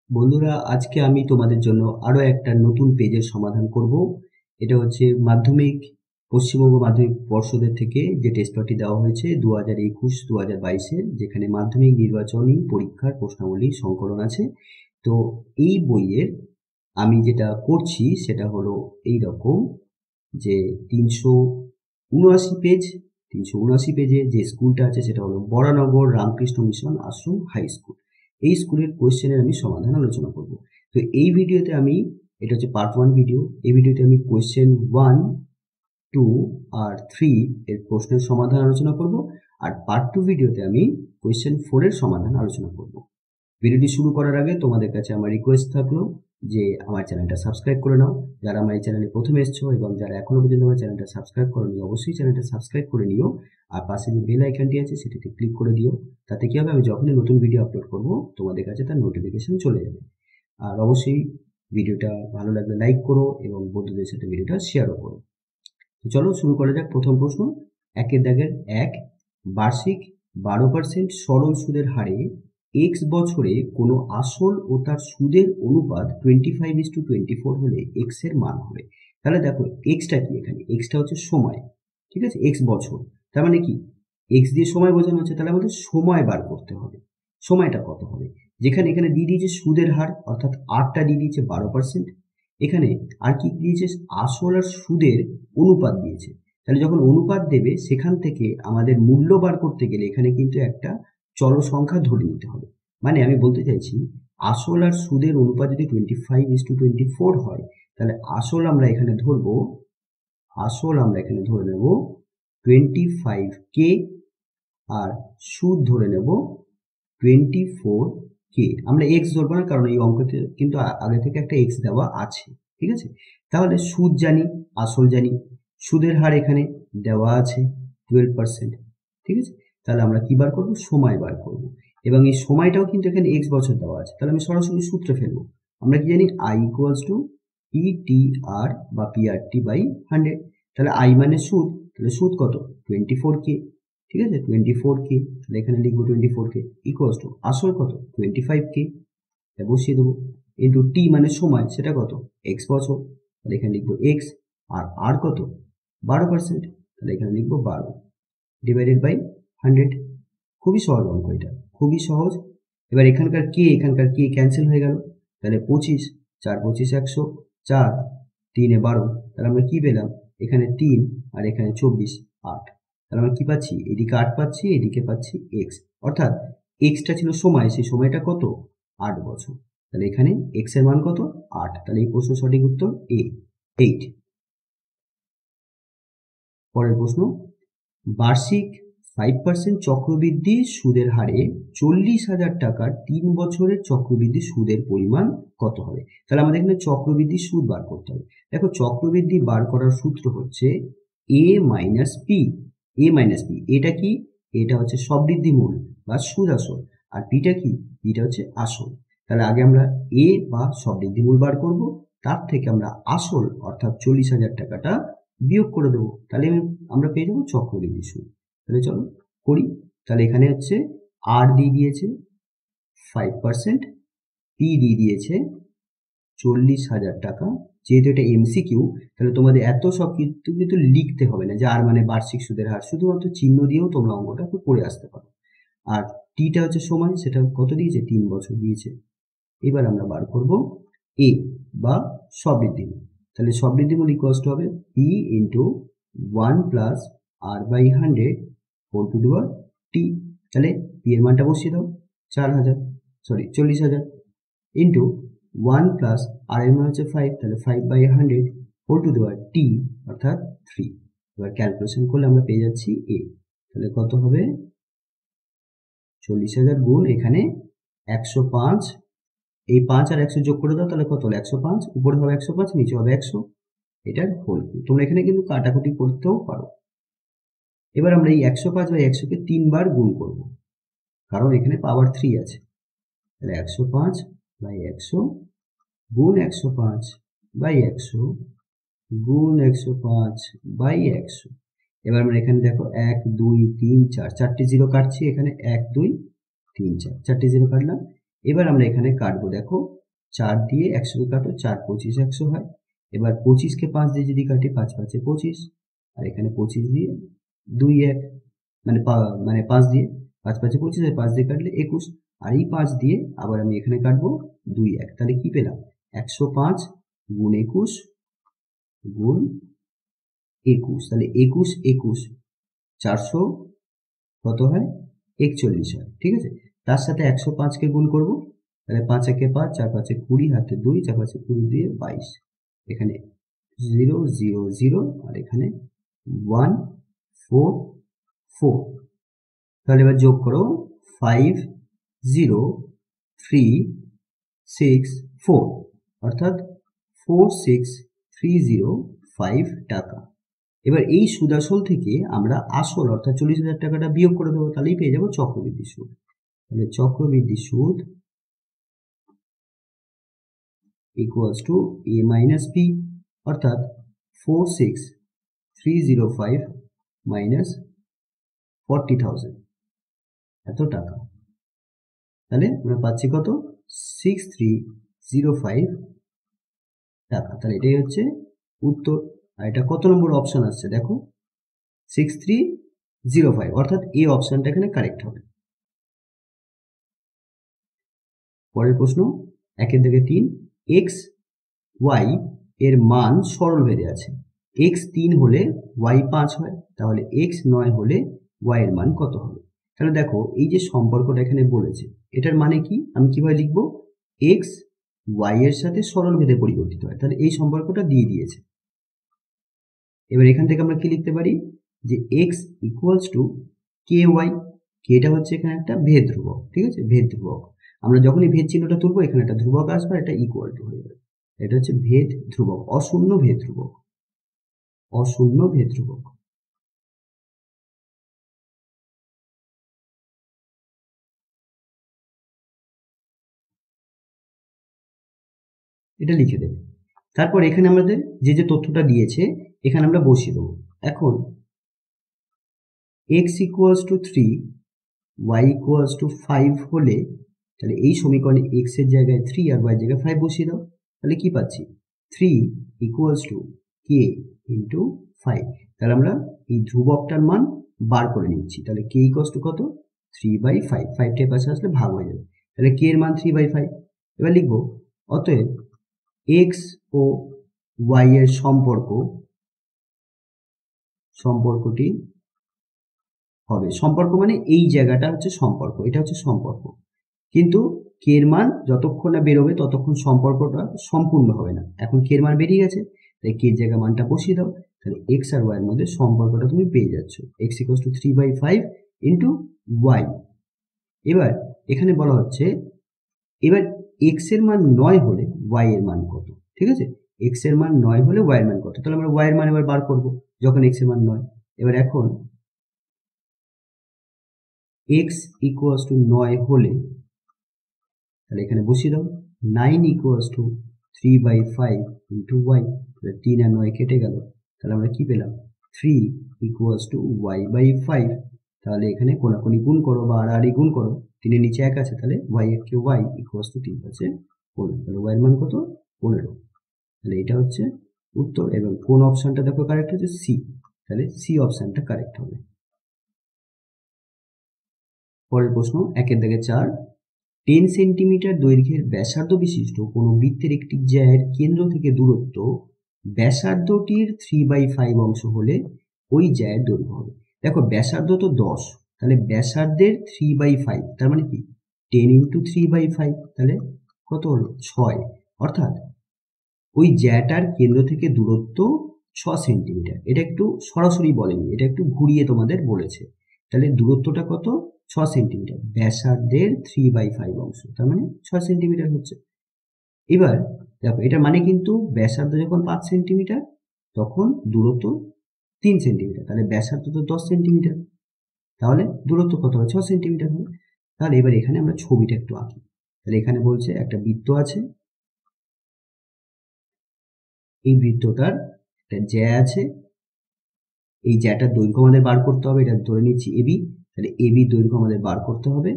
বন্ধুরা, আজকে আমি তোমাদের জন্য আরো একটা নতুন পেজের সমাধান করব। এটা হচ্ছে পশ্চিমবঙ্গ মাধ্যমিক পর্ষদের থেকে যে টেস্ট পেপারটি দেওয়া হয়েছে 2021-2022-এর, যেখানে মাধ্যমিক নির্বাচনী পরীক্ষার প্রশ্নাবলী সংকলন আছে। তো এই বইয়ের আমি যেটা করছি সেটা হলো এই রকম, যে 379 পেজে যে স্কুলটা আছে সেটা হলো বরানগর রামকৃষ্ণ মিশন আশ্রম হাই স্কুল। এই স্কুলের কোয়েশ্চেনের আমি সমাধান আলোচনা করব। তো এই ভিডিওতে এটা হচ্ছে পার্ট 1 ভিডিও। এই ভিডিওতে আমি কোয়েশ্চেন 1, 2 আর 3 এর প্রশ্নের সমাধান আলোচনা করব, আর পার্ট 2 ভিডিওতে আমি কোয়েশ্চেন 4 এর সমাধান আলোচনা করব। ভিডিওটি শুরু করার আগে তোমাদের কাছে আমার রিকোয়েস্ট থাকলো যে আমার চ্যানেলটা সাবস্ক্রাইব করে নাও। যারা আমার এই চ্যানেলে প্রথমে এসছো এবং যারা এখনো পর্যন্ত আমার চ্যানেলটা সাবস্ক্রাইব করোনি, অবশ্যই চ্যানেলটা সাবস্ক্রাইব করে নিও। আর পাশে যে বেল আইকনটি আছে সেটাতে ক্লিক করে দিও। তাতে কি হবে, আমি যখনই নতুন ভিডিও আপলোড করব তোমাদের কাছে তার নোটিফিকেশন চলে যাবে। আর অবশ্যই ভিডিওটা ভালো লাগলে লাইক করো এবং বন্ধুদের সাথে ভিডিওটা শেয়ারও করো। তো চলো শুরু করা যাক। প্রথম প্রশ্ন, একের দাগের 1, বার্ষিক 12% সরল সুদের হারে এক্স বছরে কোনো আসল ও তার সুদের অনুপাত 25:24 হলে এক্স এর মান হবে। তাহলে দেখো এক্সটা কি, এখানে এক্সটা হচ্ছে সময়, ঠিক আছে, এক্স বছর। তার মানে কি, এক্স দিয়ে সময় বোঝানো হচ্ছে, তাহলে আমাদের সময় বার করতে হবে। সময়টা কত হবে, যেখানে এখানে দিয়ে দিয়েছে সুদের হার, অর্থাৎ আরটা দিয়ে দিয়েছে 12%। এখানে আর কি দিয়েছে, আসল আর সুদের অনুপাত দিয়েছে। তাহলে যখন অনুপাত দেবে সেখান থেকে আমাদের মূল্য বার করতে গেলে এখানে কিন্তু একটা চল সংখ্যা ধরে নিতে হবে। মানে আমি বলতে চাইছি, আসল আর সুদের অনুপাত যদি 25:24 হয়, তাহলে আসল আমরা এখানে ধরে নেব 25K, আর সুদ ধরে নেব 24K। আমরা এক্স ধরবো না, কারণ এই অঙ্কতে কিন্তু আগে থেকে একটা এক্স দেওয়া আছে, ঠিক আছে। তাহলে সুদ জানি, আসল জানি, সুদের হার এখানে দেওয়া আছে 12%, ঠিক আছে। তাহলে আমরা কি বার করব, সময় বার করব, এবং এই সময়টাও কিন্তু এখানে এক্স বছর দেওয়া আছে। তাহলে আমি সরাসরি সূত্রে ফেলবো। আমরা কি জানি, আই ইকুয়ালস টু PTR বা PRT বাই 100। তাহলে আই মানে সুদ, তাহলে সুদ কত, 24K, ঠিক আছে, 24K। তাহলে এখানে লিখবো 24K ইকুয়ালস টু আসল কত, 25K, বসিয়ে দেবো, ইন্টু টি মানে সময়, সেটা কত, এক্স বছর, তাহলে এখানে লিখবো এক্স। আর কত, 12%, তাহলে এখানে লিখবো 12 ডিভাইডেড বাই 100। খুবই সহজ অঙ্ক, এটা খুবই সহজ। এবার এখানকার কে ক্যান্সেল হয়ে গেল, তাহলে 25, 4 25 100, 4 3 12। তাহলে আমরা কি পেলাম, এখানে 3 আর এখানে 24, 8। তাহলে আমরা কি পাচ্ছি, এদিকে 8 পাচ্ছি, এদিকে পাচ্ছি এক্স। অর্থাৎ এক্সটা ছিল সময়, সেই সময়টা কত, 8 বছর। তাহলে এখানে এক্স এর মান কত, 8। তাহলে এই প্রশ্ন সঠিক উত্তর এ, 8। পরের প্রশ্ন, বার্ষিক 5% চক্রবৃদ্ধি সুদের হারে 40,000 টাকার 3 বছরের চক্রবৃদ্ধি সুদের পরিমাণ কত হবে। তাহলে আমাদের এখানে চক্রবৃদ্ধি সুদ বার করতে হবে। দেখো চক্রবৃদ্ধি বার করার সূত্র হচ্ছে a মাইনাস পি। এটা কি, এটা হচ্ছে সবৃদ্ধি মূল বা সুদ আসল, আর পিটা কি, পিটা হচ্ছে আসল। তাহলে আগে আমরা এ বা সবৃদ্ধি মূল বার করব, তার থেকে আমরা আসল অর্থাৎ 40,000 টাকাটা বিয়োগ করে দেবো। তাহলে আমরা পেয়ে যাবো চক্রবৃদ্ধি সুদ। তাহলে চলো করি। তাহলে এখানে হচ্ছে আর দিয়ে দিয়েছে 5%, পি দিয়ে দিয়েছে 40,000 টাকা। যেহেতু এটা এমসিকিউ, তাহলে তোমাদের এত সব কিন্তু লিখতে হবে না, যে আর মানে বার্ষিক সুদের হার, শুধুমাত্র চিহ্ন দিয়েও তোমরা অঙ্কটা করে আসতে পারো। আর টিটা হচ্ছে সময়, সেটা কত দিয়েছে, 3 বছর দিয়েছে। এবার আমরা বার করব এ বা সবৃদ্ধিমূল। তাহলে সবৃদ্ধিমূল ইকুয়ালস টু হবে P into 1 plus R by 100 whole to the power T. তাহলে পি এর মানটা বসিয়ে দাও, 40,000 ইন্টু 1 প্লাস আর এর মান হচ্ছে 5, তাহলে 5/100 হোল টু দি পাওয়ার টি অর্থাৎ 3। এবার ক্যালকুলেশন করলে আমরা পেয়ে যাচ্ছি এ। তাহলে কত হবে, 40,000 গুণ এখানে 105, এই 5 আর 100 যোগ করে দাও, তাহলে কত হলো, 105। উপরে হবে 105, নিচে হবে 100, এটার হোল। তোমরা এখানে কিন্তু কাটাকুটি করতেও পারো। এবার আমরা এই 105/100 কে 3 বার গুণ করব, কারণ এখানে পাওয়ার 3 আছে। তাহলে 105/100 গুণ 105/100 গুণ 105/100। এবার আমরা এখানে দেখো 1 2 3 4, 4টে জিরো কাটছি, এখানে 1 2 3 4, 4টে জিরো কাটলাম। এবার আমরা এখানে কাটবো, দেখো 4 দিয়ে 100 কে কাটো, 4 25 100 হয়। এবার 25 কে 5 দিয়ে যদি কাটি, 5 5 এ 25, আর এখানে 25 দিয়ে 2 1 মানে 5 দিয়ে 5 5 এ 25, আর 5 দিয়ে কাটলে 21, আর এই 5 দিয়ে আবার আমি এখানে কাটবো 2 1, তাহলে কি পেলাম 105 গুণ 21 গুণ 21, তাহলে 21 21 400 কত হয় 41 হয়। ঠিক আছে, তার সাথে 105 কে গুণ করব, তাহলে 5 একে 5, 4 5 এ 20, হাতে 2, 4 5 এ 20 দিয়ে 22, এখানে 0 0 0, আর এখানে 1 4 4। তাহলে এবার যোগ করো 5 0 3 6 4, অর্থাৎ 46305 টাকা। এবার এই সুদ আসল থেকে আমরা আসল অর্থাৎ 40,000 টাকাটা বিয়োগ করে দেবো, তাহলেই পেয়ে যাবো চক্রবৃদ্ধি সুদ। তাহলে চক্রবৃদ্ধি সুদ equals to a minus b, অর্থাৎ 46305 মাইনাস 40,000 এত টাকা। তাহলে আমরা পাচ্ছি কত 6305 টাকা। তাহলে এটাই হচ্ছে উত্তর। আর এটা কত নম্বর অপশন আসছে দেখো 6305, অর্থাৎ এই অপশনটা এখানে কারেক্ট হবে। পরের প্রশ্ন 1 থেকে 3, x y এর মান সরল ভেদে আছে। x 3 হলে y 5 হয়, তাহলে x 9 হলে y এর মান কত হবে? তাহলে দেখো এই যে সম্পর্কটা এখানে বলেছে, এটার মানে কি আমি কিভাবে লিখবো, x y এর সাথে সরল ভেদে পরিবর্তিত হয়, তাহলে এই সম্পর্কটা দিয়ে দিয়েছে। এবার এখান থেকে আমরা কি লিখতে পারি যে x ইকুয়ালস টু ky, কেটা হচ্ছে এখানে একটা ভেদ ধ্রুবক। ঠিক আছে, ভেদ ধ্রুবক, আমরা যখনই ভেদ চিহ্নটা তুলবো এখানে একটা ধ্রুবক আসবে, এটা ইকুয়াল টু হয়ে যাবে। এটা হচ্ছে ভেদ ধ্রুবক, অশূন্য ভেদ ধ্রুবক, অশূন্য ভেদ ধ্রুবক। এটা লিখে দেবে। তারপর এখানে আমাদের যে যে তথ্যটা দিয়েছে এখানে আমরা বসিয়ে দেবো। এখন x equals to 3 y equals to 5 হলে, তাহলে এই সমীকরণে x এর জায়গায় 3 আর y এর জায়গায় 5 বসিয়ে দাও, তাহলে কি পাচ্ছি 3 ইকুয়ালস টু k ইন্টু 5। তাহলে আমরা এই ধ্রুবকটার মান বার করে নিচ্ছি, তাহলে k ইকুয়ালস টু কত 3/5, 5 টা পাশে আসলে ভাগ হয়ে যাবে, তাহলে k এর মান 3/5। এবার লিখবো অতএব x ও y এর সম্পর্কটি হবে, সম্পর্ক মানে এই জায়গাটা হচ্ছে সম্পর্ক, এটা হচ্ছে সম্পর্ক, কিন্তু কে এর মান যতক্ষণ না বেরোবে ততক্ষণ সম্পর্কটা সম্পূর্ণ হবে না। এখন কে এর মান বেরিয়ে গেছে, তাই কে এর জায়গায় মানটা বসিয়ে দাও, তাহলে এক্স আর ওয়াই এর মধ্যে সম্পর্কটা তুমি পেয়ে যাচ্ছ, x equals to 3/5 into y. এবার এখানে বলা হচ্ছে এবার এক্স এর মান 9 হলে ওয়াই এর মান কত। ঠিক আছে, এক্স এর মান 9 হলে ওয়াই এর মান কত, তাহলে আমরা ওয়াই এর মান এবার বার করব যখন এক্স এর মান 9। এবার এখন x ইকুয়ালস টু 9 হলে, তাহলে এখানে বসিয়ে দাও 9 ইকুয়ালস টু 3/5 ইন্টু ওয়াই, তাহলে 3 আর 9 কেটে গেল, তাহলে আমরা কি পেলাম 3 ইকুয়ালস টু y/5। তাহলে এখানে কোনাকুনি গুণ করো বা আড়াআড়ি গুণ করো, 3 এর নিচে 1 আছে, তাহলে y এর কে y ইকুয়ালস টু 3 পাচ্ছে 15, তাহলে y এর মান কত 15। তাহলে এটা হচ্ছে উত্তর, এবং কোন অপশনটা দেখো কারেক্ট হচ্ছে সি, তাহলে সি অপশনটা কারেক্ট হবে। পরের প্রশ্ন 1 থেকে 4, 10 সেন্টিমিটার দৈর্ঘ্যের ব্যাসার্ধ বিশিষ্ট কোনো বৃত্তের একটি জ্যায়ের কেন্দ্র থেকে দূরত্ব ব্যাসার্ধটির 3/5 অংশ হলে ওই জ্যায়ের দৈর্ঘ্য হবে। দেখো ব্যাসার্ধ তো 10, তাহলে ব্যাসার্ধের 3/5 তার মানে কি 10 ইন্টু 3/5, তাহলে কত হলো 6, অর্থাৎ ওই জ্যাটার কেন্দ্র থেকে দূরত্ব 6 সেন্টিমিটার। এটা একটু সরাসরি বলেনি, এটা একটু ঘুরিয়ে তোমাদের বলেছে। তাহলে দূরত্বটা কত 6 সেন্টিমিটার, ব্যাসার্ধের 3/5 অংশ, তার মানে 6 সেন্টিমিটার হচ্ছে। এবার দেখো এটা মানে কিন্তু ব্যাসার্ধ যখন 5 সেন্টিমিটার তখন দূরত্ব 3 সেন্টিমিটার, তাহলে ব্যাসার্ধ তো 10 সেন্টিমিটার, তাহলে দূরত্ব কত হবে 6 সেন্টিমিটার হবে। তাহলে এবার এখানে আমরা ছবিটা একটু আঁকি। তাহলে এখানে বলছে একটা বৃত্ত আছে, এই বৃত্তটার একটা জ্যা আছে, এই জ্যাটার দৈর্ঘ্য আমাদের বার করতে হবে, এটা ধরে নিচ্ছি এবি, তাহলে এবি দৈর্ঘ্য আমাদের বার করতে হবে।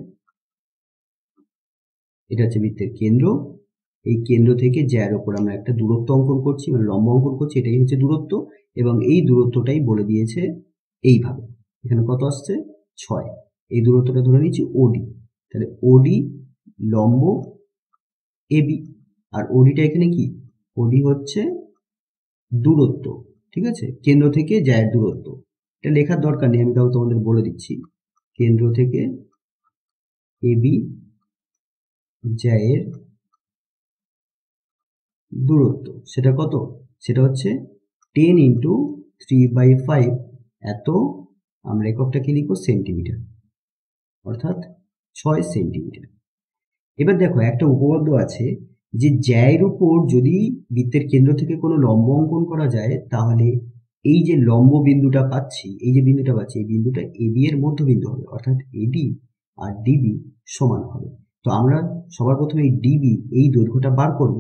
এটা হচ্ছে বৃত্তের কেন্দ্র, এই কেন্দ্র থেকে জ্যার ওপর আমরা একটা দূরত্ব অঙ্কন করছি, মানে লম্ব অঙ্কন করছি, এটাই হচ্ছে দূরত্ব। এবং এই দূরত্বটাই বলে দিয়েছে এইভাবে, এখানে কত আসছে 6, এই দূরত্বটা ধরে নিচ্ছি ওডি, তাহলে ওডি লম্ব এবি, আর ওডিটা এখানে কি, ওডি হচ্ছে দূরত্ব, ঠিক আছে, কেন্দ্র থেকে জ্যায়ের দূরত্ব। এটা লেখার দরকার নেই, আমি তাও তোমাদের বলে দিচ্ছি, কেন্দ্র থেকে এবি জ্যায়ের দূরত্ব সেটা কত, সেটা হচ্ছে 10 ইন্টু 3/5, এত আমরা এককটা কি লিখবো সেন্টিমিটার, অর্থাৎ 6 সেন্টিমিটার। এবার দেখো একটা উপপাদ্য আছে যে জ্যায়ের উপর যদি বৃত্তের কেন্দ্র থেকে কোনো লম্ব অঙ্কন করা যায়, তাহলে এই যে লম্ব বিন্দুটা পাচ্ছি, এই যে বিন্দুটা পাচ্ছি, এই বিন্দুটা এবি এর মধ্যবিন্দু হবে, অর্থাৎ এডি আর ডিবি সমান হবে। তো আমরা সবার প্রথমে এই ডিবি এই দৈর্ঘ্যটা বার করব,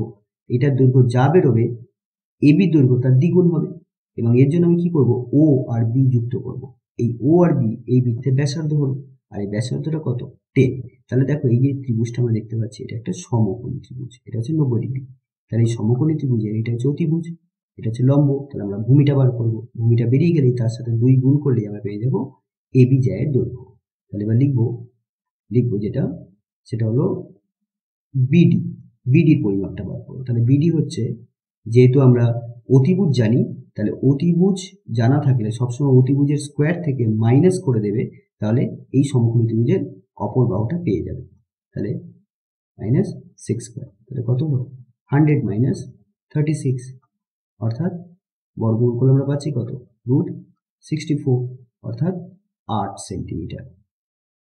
এটার দৈর্ঘ্য যা বেরোবে এবি দৈর্ঘ্য তার দ্বিগুণ হবে, এবং এর জন্য আমি কি করব, ও আর বি যুক্ত করব। এই ও আর বি এই বৃত্তের ব্যাসার্ধ হলো, আর এই ব্যাসার্ধটা কত 10। তাহলে দেখো এই যে ত্রিভুজটা আমরা দেখতে পাচ্ছি, এটা একটা সমকোণী ত্রিভুজ, এটা হচ্ছে 90 ডিগ্রি। তাহলে এই সমকোণী ত্রিভুজের এটা হচ্ছে অতিভুজ, এটা হচ্ছে লম্ব। তাহলে আমরা ভূমিটা বার করব, ভূমিটা বেরিয়ে গেলেই তার সাথে 2 গুণ করলেই আমরা পেয়ে যাবো এবি জ্যায়ের দৈর্ঘ্য। তাহলে এবার লিখবো যেটা, সেটা হলো বিডি, বিডির পরিমাপটা বার করবো। তাহলে বিডি হচ্ছে, যেহেতু আমরা অতিভুজ জানি, তাহলে অতিভুজ জানা থাকলে সবসময় অতিভুজের স্কোয়ার থেকে মাইনাস করে দেবে, তাহলে এই সমকোণী ত্রিভুজের অপর বাহুটা পেয়ে যাবে। তাহলে -6 স্কোয়ার, তাহলে কত হলো 100 মাইনাস 36, অর্থাৎ বর্গমূল করলে আমরা পাচ্ছি কত √64, অর্থাৎ 8 সেন্টিমিটার।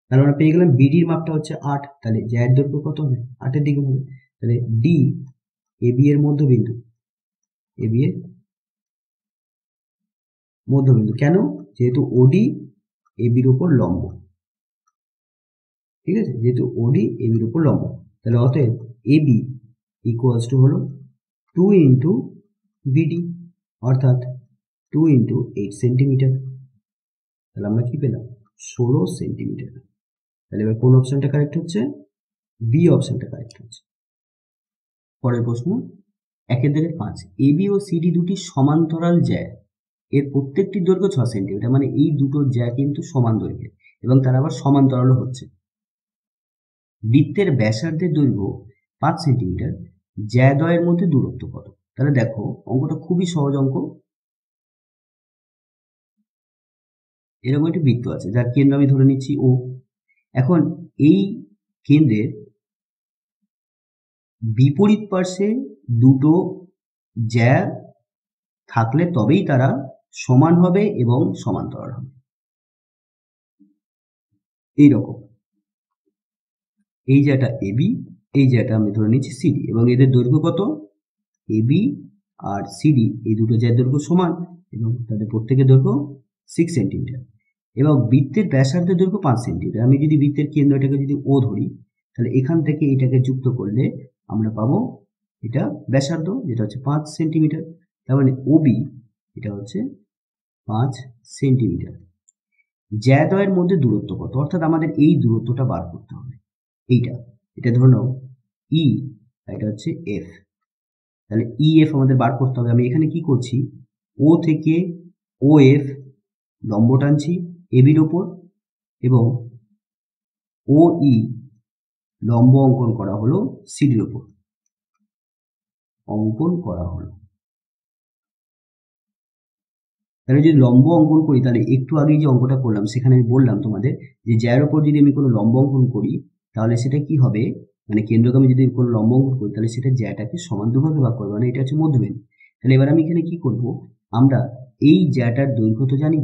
তাহলে আমরা পেয়ে গেলাম বিডির মাপটা হচ্ছে 8, তাহলে জ্যায়ের দৈর্ঘ্য কত হবে 8 এর দ্বিগুণ হবে। তাহলে ডি এবি এর মধ্যবিন্দু, এবি এর মধ্যবিন্দু, কেন, যেহেতু ওডি এবির উপর লম্ব, ঠিক আছে, যেহেতু ওডি এবির উপর লম্ব, তাহলে অতএব এবি ইকুয়ালস টু হলো 2 ইন্টু বিডি, অর্থাৎ 2 ইন্টু 8 সেন্টিমিটার। তাহলে আমরা কি পেলাম 16 সেন্টিমিটার। তাহলে এবার কোন অপশনটা কারেক্ট হচ্ছে, বি অপশনটা কারেক্ট হচ্ছে। পরের প্রশ্ন 1.5, এবি ও সিডি দুটি সমান্তরাল জ্যা, এর প্রত্যেকটির দৈর্ঘ্য 6 সেন্টিমিটার, মানে এই দুটো জ্যা কিন্তু সমান দৈর্ঘ্যের এবং তারা আবার সমান্তরালও হচ্ছে। বৃত্তের ব্যাসার্ধের দৈর্ঘ্য 5 সেন্টিমিটার, জ্যাদ্বয়ের মধ্যে দূরত্ব কত? তাহলে দেখো অঙ্কটা খুবই সহজ অঙ্ক। এরকম একটি বৃত্ত আছে যার কেন্দ্র আমি ধরে নিচ্ছি ও। এখন এই কেন্দ্রের বিপরীত পার্শ্বে দুটো জ্যা থাকলে তবেই তারা সমান হবে এবং সমান্তরাল হবে। এইরকম এই জ্যাটা এবি, এই জ্যাটা আমি ধরে নিচ্ছি সিডি, এবং এদের দৈর্ঘ্য কত, এবি আর সিডি এই দুটো জ্যার দৈর্ঘ্য সমান এবং তাদের প্রত্যেকের দৈর্ঘ্য 6 সেন্টিমিটার, এবং বৃত্তের ব্যাসার্ধের দৈর্ঘ্য 5 সেন্টিমিটার। আমি যদি বৃত্তের কেন্দ্রটাকে যদি ও ধরি, তাহলে এখান থেকে এটাকে যুক্ত করলে আমরা পাবো এটা ব্যাসার্ধ, যেটা হচ্ছে 5 সেন্টিমিটার। তার মানে ওবি এটা হচ্ছে 5 সেন্টিমিটার। জ্যাদ্বয়ের মধ্যে দূরত্ব কত, অর্থাৎ আমাদের এই দূরত্বটা বার করতে হবে। এটা ধরে নাও ই, এটা হচ্ছে এফ, তাহলে ই এফ আমাদের বার করতে হবে। আমি এখানে কি করছি, ও থেকে ও এফ লম্ব টানছি এবির ওপর, এবং ও ই লম্ব অঙ্কন করা হলো সিডির ওপর, অঙ্কন করা হলো। তাহলে যদি লম্ব অঙ্কন করি, তাহলে একটু আগে যে অঙ্কটা করলাম সেখানে আমি বললাম তোমাদের যে জ্যার ওপর যদি আমি কোনো লম্ব অঙ্কন করি, তাহলে সেটা কি হবে, মানে কেন্দ্রগামী যদি কোনো লম্ব অঙ্কন করি, তাহলে সেটা জ্যাটাকে সমান দুভাগে ভাগ করবে, মানে এটা হচ্ছে মধ্যবিন্দু। তাহলে এবার আমি এখানে কি করব, আমরা এই জ্যাটার দৈর্ঘ্য তো জানি,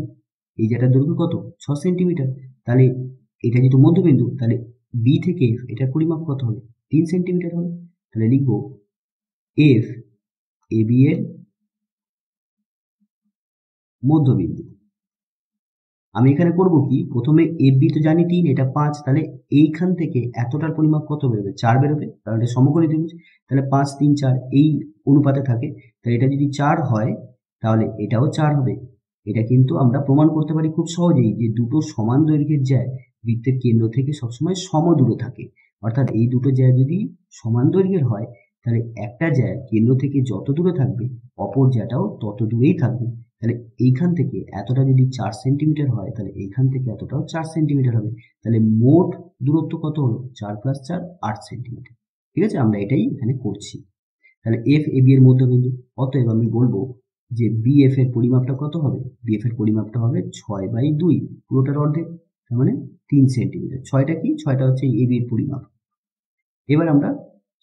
এই জ্যাটার দৈর্ঘ্য কত 6 সেন্টিমিটার, তাহলে এটা যেহেতু মধ্যবিন্দু, তাহলে বি থেকে এফ এটার পরিমাপ কত হবে 3 সেন্টিমিটার হবে। তাহলে লিখবো এফ এবি এর মধ্যবিন্দু। আমি এখানে করব কি, প্রথমে এবি তো জানি 3, এটা 5, তাহলে এইখান থেকে এতটার পরিমাপ কত বেরোবে 4 বেরোবে, কারণ এটা সমকোণী ত্রিভুজ। তাহলে 5 3 4 এই অনুপাতে থাকে, তাহলে এটা যদি 4 হয় তাহলে এটাও 4 হবে। এটা কিন্তু আমরা প্রমাণ করতে পারি খুব সহজেই যে দুটো সমান দৈর্ঘ্যের জ্যা বৃত্তের কেন্দ্র থেকে সবসময় সমদূরে থাকে, অর্থাৎ এই দুটো জ্যা যদি সমান দৈর্ঘ্যের হয় তাহলে একটা জ্যা কেন্দ্র থেকে যত দূরে থাকবে অপর জ্যাটাও তত দূরেই থাকবে। তাহলে এইখান থেকে এতটা যদি 4 সেন্টিমিটার হয় তাহলে এইখান থেকে এতটাও 4 সেন্টিমিটার হবে। তাহলে মোট দূরত্ব কত হলো? 4 + 4 8 সেন্টিমিটার। ঠিক আছে, আমরা এটাই এখানে করছি। তাহলে এফ এ বি এর মধ্যবিন্দু। অতএব আমি বলবো যে বিএফ এর পরিমাপটা কত হবে? বিএফ এর পরিমাপটা হবে 6/2, পুরোটার অর্ধেক, তার মানে 3 সেন্টিমিটার। 6টা কি? 6টা হচ্ছে এ বি এর পরিমাপ। এবার আমরা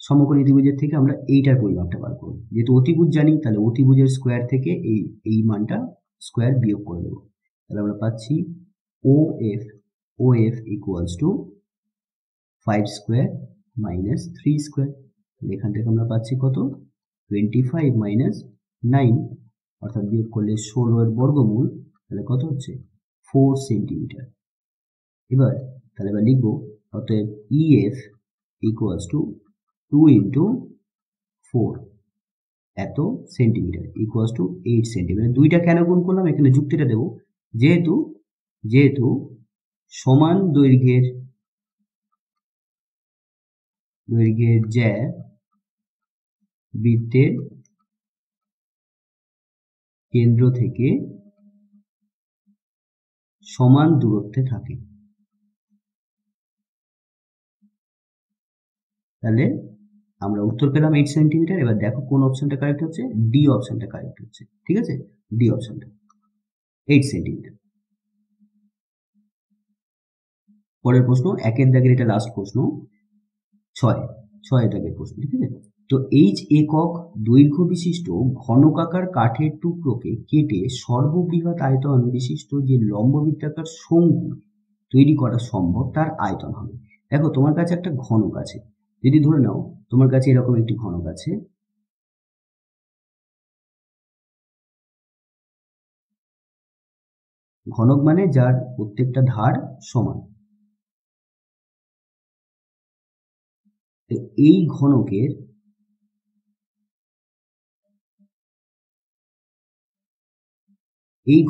সমকোণী ত্রিভুজের থেকে আমরা এইটার পরিমাপটা বার করব। যেহেতু অতিভুজ জানি, তাহলে অতিভুজের স্কোয়ার থেকে এই মানটা স্কোয়ার বিয়োগ করে দেবো। তাহলে আমরা পাচ্ছি O F equals to 5 square minus 3 square. এখান থেকে আমরা পাচ্ছি কত? 25 মাইনাস 9, অর্থাৎ বিয়োগ করলে 16 এর বর্গমূল, তাহলে কত হচ্ছে? 4 সেন্টিমিটার। তাহলে এবার লিখবো, অতএব ইএফ ইকুয়ালস টু 2 × 4 এত সেন্টিমিটার ইকুয়ালস টু 8 সেন্টিমিটার। দুইটা কেন গুণ করলাম? এখানে যুক্তিটা দেব, যেহেতু সমান দৈর্ঘ্যের জ্যা বৃত্তের কেন্দ্র থেকে সমান দূরত্বে থাকে। তাহলে আমরা উত্তর পেলাম 8 সেন্টিমিটার। এবার দেখো কোন অপশনটা কারেক্ট হচ্ছে? ডি অপশনটা কারেক্ট হচ্ছে। ঠিক আছে, ডি অপশনটা 8 সেন্টিমিটার। পরের প্রশ্ন, একের দাগের, এটা লাস্ট প্রশ্ন, 6 দাগের প্রশ্ন। ঠিক আছে, তো এইচ একক দৈর্ঘ্য বিশিষ্ট ঘনকাকার কাঠের টুকরোকে কেটে সর্ববৃহৎ আয়তন বিশিষ্ট যে লম্ববৃত্তাকার শঙ্কু তৈরি করা সম্ভব তার আয়তন হবে। দেখো, তোমার কাছে একটা ঘনক আছে। যদি ধরে নাও তোমার কাছে এরকম একটি ঘনক আছে, ঘনক মানে যার প্রত্যেকটা ধার সমান। এই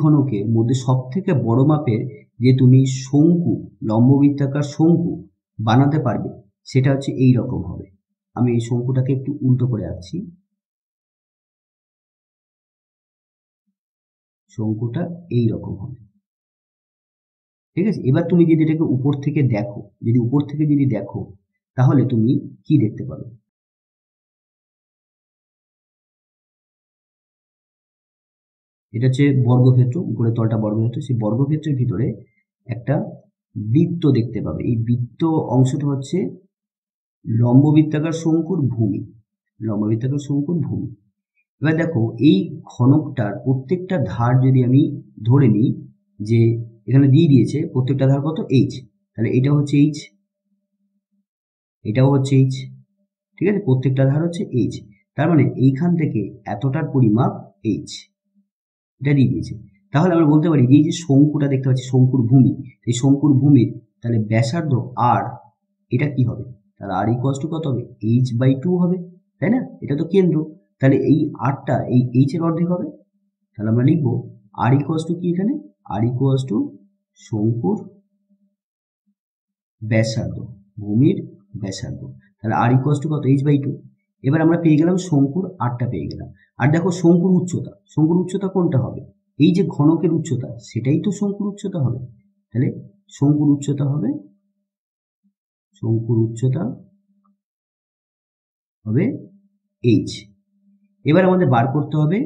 ঘনকের মধ্যে সব থেকে বড় মাপের যে তুমি শঙ্কু, লম্ববৃত্তাকার শঙ্কু বানাতে পারবে, সেটা হচ্ছে এই রকম হবে। আমি এই শঙ্কুটাকে একটু উল্টো করে আঁকছি। শঙ্কুটা এই রকম হবে। ঠিক আছে, এবার তুমি যদি এটাকে উপর থেকে দেখো, তাহলে তুমি কি দেখতে পাবে? এটা হচ্ছে বর্গক্ষেত্র, উপরে তলটা বর্গক্ষেত্র। সেই বর্গক্ষেত্রের ভিতরে একটা বৃত্ত দেখতে পাবে। এই বৃত্ত অংশটা হচ্ছে লম্ববৃত্তাকার শঙ্কুর ভূমি। এবার দেখো, এই ঘনকটার প্রত্যেকটা ধার যদি আমি ধরে নিই, যে এখানে দিয়ে দিয়েছে প্রত্যেকটা ধার কত? এইচ। তাহলে এটা হচ্ছে এইচ, এটাও হচ্ছে এইচ। ঠিক আছে, প্রত্যেকটা ধার হচ্ছে এইচ। তার মানে এইখান থেকে এতটার পরিমাপ এইচ, এটা দিয়ে দিয়েছে। তাহলে আমরা বলতে পারি যে শঙ্কুটা দেখতে পাচ্ছি, শঙ্কুর ভূমি, এই শঙ্কুর ভূমির তাহলে ব্যাসার্ধ আর, এটা কি হবে? তাহলে আর ইকুয়ালস টু কত হবে? h/2 হবে, তাই না? এটা তো কেন্দ্র, তাহলে এই আরটা এই এইচ এর অর্ধেক হবে। তাহলে আমরা লিখবো আর ইকুয়ালস টু কি? এখানে আর ইকুয়ালস টু শঙ্কুর ব্যাসার্ধ, ভূমির ব্যাসার্ধ। তাহলে আর ইকুয়ালস টু কত? h/2। এবার আমরা পেয়ে গেলাম শঙ্কুর আরটা পেয়ে গেলাম। আর দেখো, শঙ্কুর উচ্চতা কোনটা হবে? এই যে ঘনকের উচ্চতা, সেটাই তো শঙ্কুর উচ্চতা হবে। তাহলে শঙ্কুর উচ্চতা হবে h। এবার আমাদের বার করতে হবে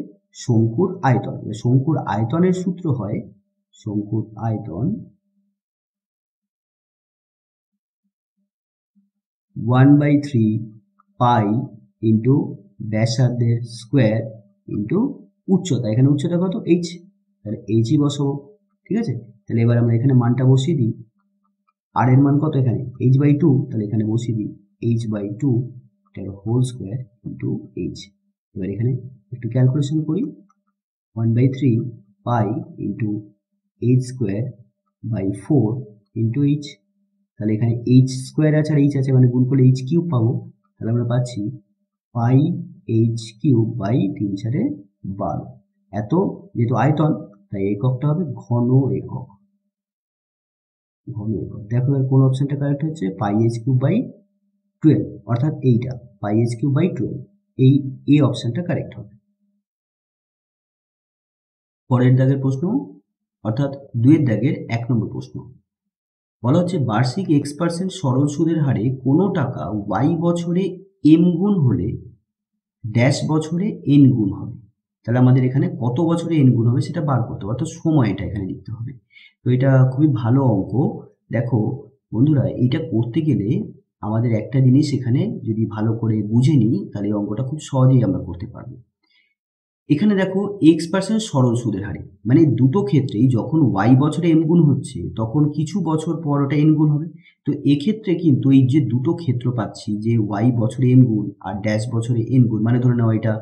শঙ্কুর আয়তন। শঙ্কুর আয়তনের সূত্র হয়, শঙ্কুর আয়তন 1/3 পাই ইন্টু ব্যাসার্ধের স্কোয়ার ইন্টু উচ্চতা। এখানে উচ্চতা কত? h, তাহলে hই বসাবো। ঠিক আছে, তাহলে এবার আমরা এখানে মানটা বসিয়ে দিই। আর এর মান কত? এখানে h/2, তাহলে এখানে বসিয়ে দিই h/2 whole square into h। এবার এখানে একটু ক্যালকুলেশন করি, 1/3 pi into h square by 4 into h। তাহলে এখানে h স্কোয়ার আছে আর h আছে, মানে গুণ করলে h কিউব পাবো। তাহলে আমরা পাচ্ছি পাই h কিউব বাই 3 × 4 = 12। এত যেহেতু আয়তন, তাই এককটা হবে ঘন একক। দেখো এর কোন অপশনটা কারেক্ট হচ্ছে? পাই h কিউব বাই 12, অর্থাৎ এইটা পাই এইচ কিউব বাই 12, এই অপশনটা কারেক্ট হবে। পরের দাগের প্রশ্ন অর্থাৎ 2 দাগের 1 নম্বর প্রশ্ন বলা হচ্ছে বার্ষিক x% সরল সুদের হারে কোনো টাকা y বছরে m গুণ হলে ড্যাশ বছরে n গুণ হবে। তাহলে আমাদের এখানে কত বছরে n গুণ হবে সেটা বার করতে হবে, অর্থাৎ সময়টা এখানে লিখতে হবে। তো এটা খুবই ভালো অঙ্ক। দেখো বন্ধুরা, এইটা করতে গেলে আমাদের একটা জিনিস এখানে যদি ভালো করে বুঝে নিই তাহলে এই অঙ্কটা খুব সহজেই আমরা করতে পারবো। এখানে দেখো x% সরল সুদের হারে, মানে দুটো ক্ষেত্রেই যখন y বছরে m গুণ হচ্ছে তখন কিছু বছর পর ওটা n গুণ হবে। তো এক্ষেত্রে কিন্তু এই যে দুটো ক্ষেত্র পাচ্ছি যে y বছরে m গুণ আর ড্যাশ বছরে n গুণ, মানে ধরে নাও এটা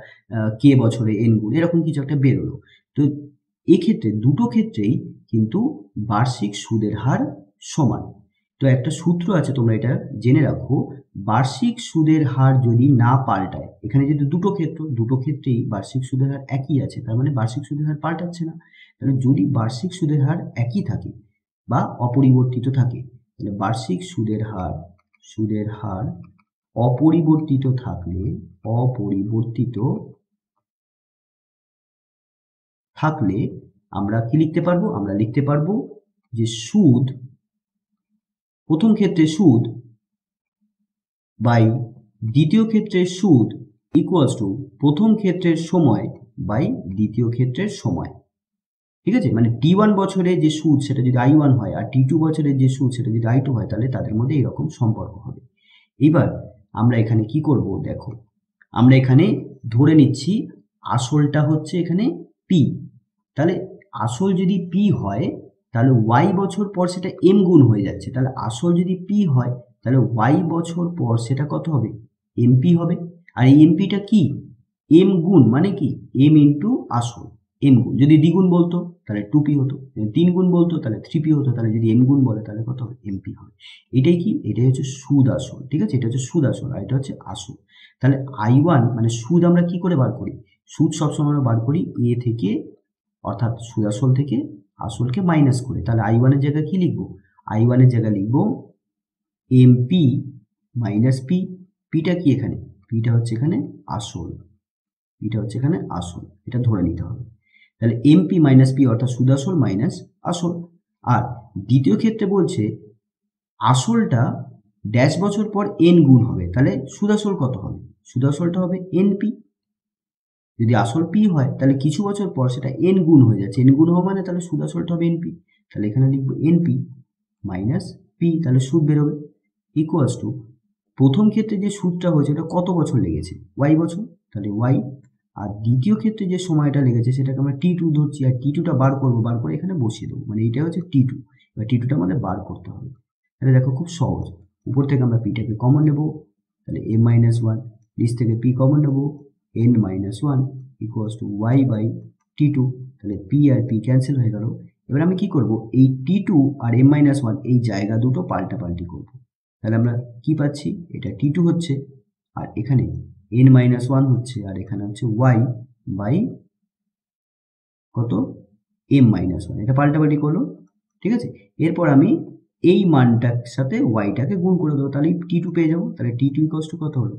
k বছরে n গুণ, এরকম কিছু একটা বেরোলো। তো এক্ষেত্রে দুটো ক্ষেত্রেই কিন্তু বার্ষিক সুদের হার সমান। তো একটা সূত্র আছে, তোমরা এটা জেনে রাখো, বার্ষিক সুদের হার যদি না পাল্টায়, এখানে যেহেতু দুটো ক্ষেত্রেই বার্ষিক সুদের হার একই আছে, তার মানে বার্ষিক সুদের হার পাল্টাচ্ছে না। তাহলে যদি বার্ষিক সুদের হার একই থাকে বা অপরিবর্তিত থাকে, তাহলে বার্ষিক সুদের হার অপরিবর্তিত থাকলে আমরা কি লিখতে পারবো? আমরা লিখতে পারবো যে সুদ, প্রথম ক্ষেত্রে সুদ বাই দ্বিতীয় ক্ষেত্রের সুদ ইকুয়ালস টু প্রথম ক্ষেত্রের সময় বাই দ্বিতীয় ক্ষেত্রের সময়। ঠিক আছে, মানে t1 বছরে যে সুদ সেটা যদি i1 হয় আর t2 বছরের যে সুদ সেটা যদি i2 হয়, তাহলে তাদের মধ্যে এরকম সম্পর্ক হবে। এবার আমরা এখানে কি করব? দেখো, আমরা এখানে ধরে নিচ্ছি আসলটা হচ্ছে এখানে p। তাহলে আসল যদি p হয় তাহলে y বছর পর সেটা m গুণ হয়ে যাচ্ছে। তাহলে আসল যদি p হয় তাহলে y বছর পর সেটা কত হবে? mp হবে। আর এই mp-টা কি? m গুণ, মানে কি m ইন্টু আসল, m গুণ। যদি দ্বিগুণ বলতো তাহলে 2p হতো, 3 গুণ বলতো তাহলে 3p হতো, তাহলে যদি m গুণ বলে তাহলে কত হবে? mp হবে। এটাই কি? এটাই হচ্ছে সুদ আসল। ঠিক আছে, এটা হচ্ছে সুদ আসল আর এটা হচ্ছে আসল। তাহলে i1 মানে সুদ আমরা কি করে বার করি? সুদ সবসময় আমরা বার করি a থেকে, অর্থাৎ সুদ আসল থেকে আসলকে মাইনাস করে। তাহলে i1 এর জায়গায় কি লিখবো? i1 এর জায়গায় লিখবো mp মাইনাস p। পিটা কি এখানে? পিটা হচ্ছে এখানে আসল, এটা ধরে নিতে হবে। তাহলে mp মাইনাস p অর্থাৎ সুদ আসল মাইনাস আসল। আর দ্বিতীয় ক্ষেত্রে বলছে আসলটা ড্যাশ বছর পর n গুণ হবে, তাহলে সুদ আসল কত হবে? সুদ আসলটা হবে np। যদি আসল p হয় তাহলে কিছু বছর পর সেটা n গুণ হয়ে যাচ্ছে, n গুণ হওয়া মানে তাহলে সুদ আসলটা হবে np। তাহলে এখানে লিখবো np মাইনাস p, তাহলে সুদ বেরোবে ইকুয়ালস টু প্রথম ক্ষেত্রে যে সুদটা হয়েছে ওটা কত বছর লেগেছে? y বছর, তাহলে y। আর দ্বিতীয় ক্ষেত্রে যে সময়টা লেগেছে সেটাকে আমরা t2 ধরছি, আর t2টা বার করবো, বার করে এখানে বসিয়ে দেবো, মানে এটা হচ্ছে t2। এবার t2টা আমাদের বার করতে হবে। তাহলে দেখো খুব সহজ, উপর থেকে আমরা p-টাকে কমন নেব, তাহলে m মাইনাস 1, নিচ থেকে p কমন নেব, n minus 1 equals to y by t2। তাহলে p আর p ক্যান্সেল হয়ে গেল। এবার আমি কি করব? এই t2 আর m মাইনাস 1 এই জায়গা দুটো পাল্টাপাল্টি করব। তাহলে আমরা কি পাচ্ছি? এটা t2 হচ্ছে আর এখানে n মাইনাস 1 হচ্ছে, আর এখানে হচ্ছে y বাই কত? m minus 1। এটা পাল্টাপাল্টি করলো, ঠিক আছে। এরপর আমি এই মানটার সাথে y-টাকে গুণ করে দেবো, তাহলে t2 পেয়ে যাবো। তাহলে t2 ইকুয়ালস টু কত হলো?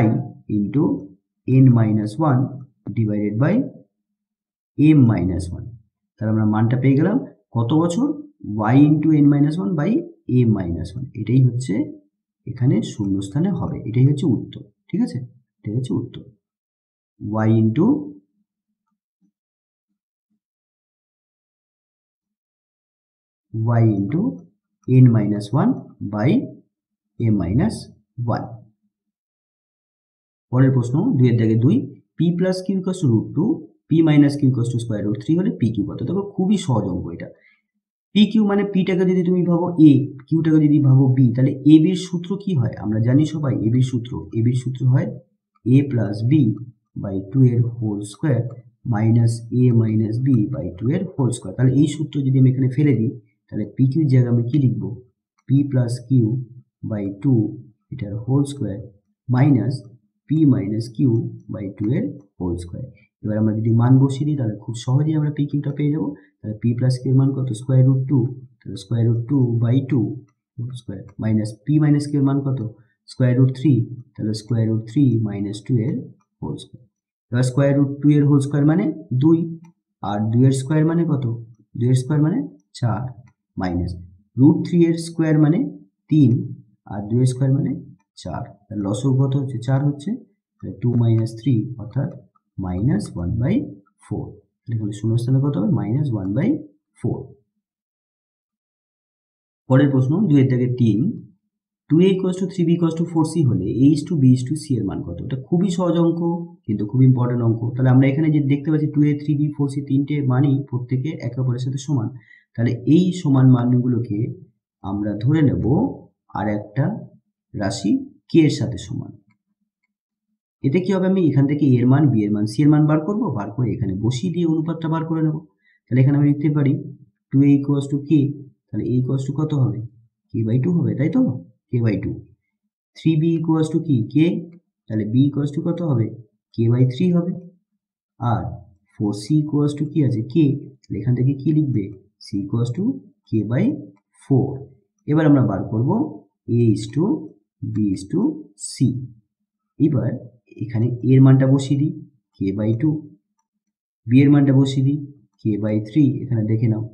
y into n minus 1 divided by m minus 1। তাহলে আমরা মানটা পেয়ে গেলাম কত বছর? y into n minus 1 by m minus 1। এটাই হচ্ছে এখানে শূন্যস্থানে হবে, এটাই হচ্ছে উত্তর। ঠিক আছে, এটাই হচ্ছে উত্তর, y into n minus 1 by m minus 1। পরের প্রশ্ন 2 এর দাগে 2, p plus q equals to √2, p minus q equals to square root 3 হলে p q কত? দেখো খুবই সহজ অঙ্ক এটা। p q মানে p টাকে যদি তুমি ভাবো a, q টাকে যদি ভাবো b, তাহলে a b এর সূত্র কি হয়? আমরা জানি সবাই a b এর সূত্র হয় a প্লাস b বাই 2 এর whole square minus a minus b by 2 এর হোল স্কয়ার। তাহলে এই সূত্র যদি আমি এখানে ফেলে দিই তাহলে p q এর জায়গায় আমি কি লিখবো? p প্লাস q বাই 2 এটার whole square minus p minus q by 2 এর হোল স্কয়ার। এবার আমরা যদি মান বসিয়ে দিই তাহলে খুব সহজেই আমরা p q টা পেয়ে যাবো। তাহলে p প্লাস q এর মান কত? স্কয়ার রুট 2, তাহলে square root 2 by 2 whole square minus p minus q এর মান কত? স্কোয়ার রুট 3, তাহলে স্কোয়ার রুট 3 মাইনাস 2 এর হোল স্কোয়ার। এবার স্কোয়ার রুট 2 এর হোল স্কোয়ার মানে 2, আর 2 এর স্কোয়ার মানে কত? 2 এর স্কোয়ার মানে 4, মাইনাস রুট 3 এর স্কোয়ার মানে 3, আর 2 এর স্কোয়ার মানে 4। তাহলে লসও কত হচ্ছে? 4 হচ্ছে। 2 মাইনাস 3 অর্থাৎ মাইনাস 1/4। এখানে শূন্যস্থানে কত হবে? মাইনাস 1/4। পরের প্রশ্ন 2 এর দাগে 3, 2a = 3b = 4c হলে a is to b is to c এর মান কত? এটা খুবই সহজ অঙ্ক, কিন্তু খুব ইম্পর্টেন্ট অঙ্ক। তাহলে আমরা এখানে যে দেখতে পাচ্ছি 2a 3b 4c তিনটে মানই প্রত্যেকে একে অপরের সাথে সমান। তাহলে এই সমান মানগুলোকে আমরা ধরে নেব আর একটা রাশি k এর সাথে সমান। এতে কি হবে? আমি এখান থেকে a এর মান, b এর মান, c এর মান বার করব, বার করে এখানে বসিয়ে দিয়ে অনুপাতটা বার করে নেব। তাহলে এখানে আমি লিখতে পারি 2a = k, তাহলে a = কত হবে? k/2 হবে, তাই তো? k/2। 3b = কি? k, তাহলে b = কত হবে? k/3 হবে। আর 4c = কি আছে? k, তাহলে এখান থেকে কি লিখবে? c = k/4। এবার আমরা বার করব a is to b is to c। এবার এখানে a এর মানটা বসিয়ে দিই k/2, b এর মানটা বসিয়ে দিই k/3, এখানে দেখে নাও,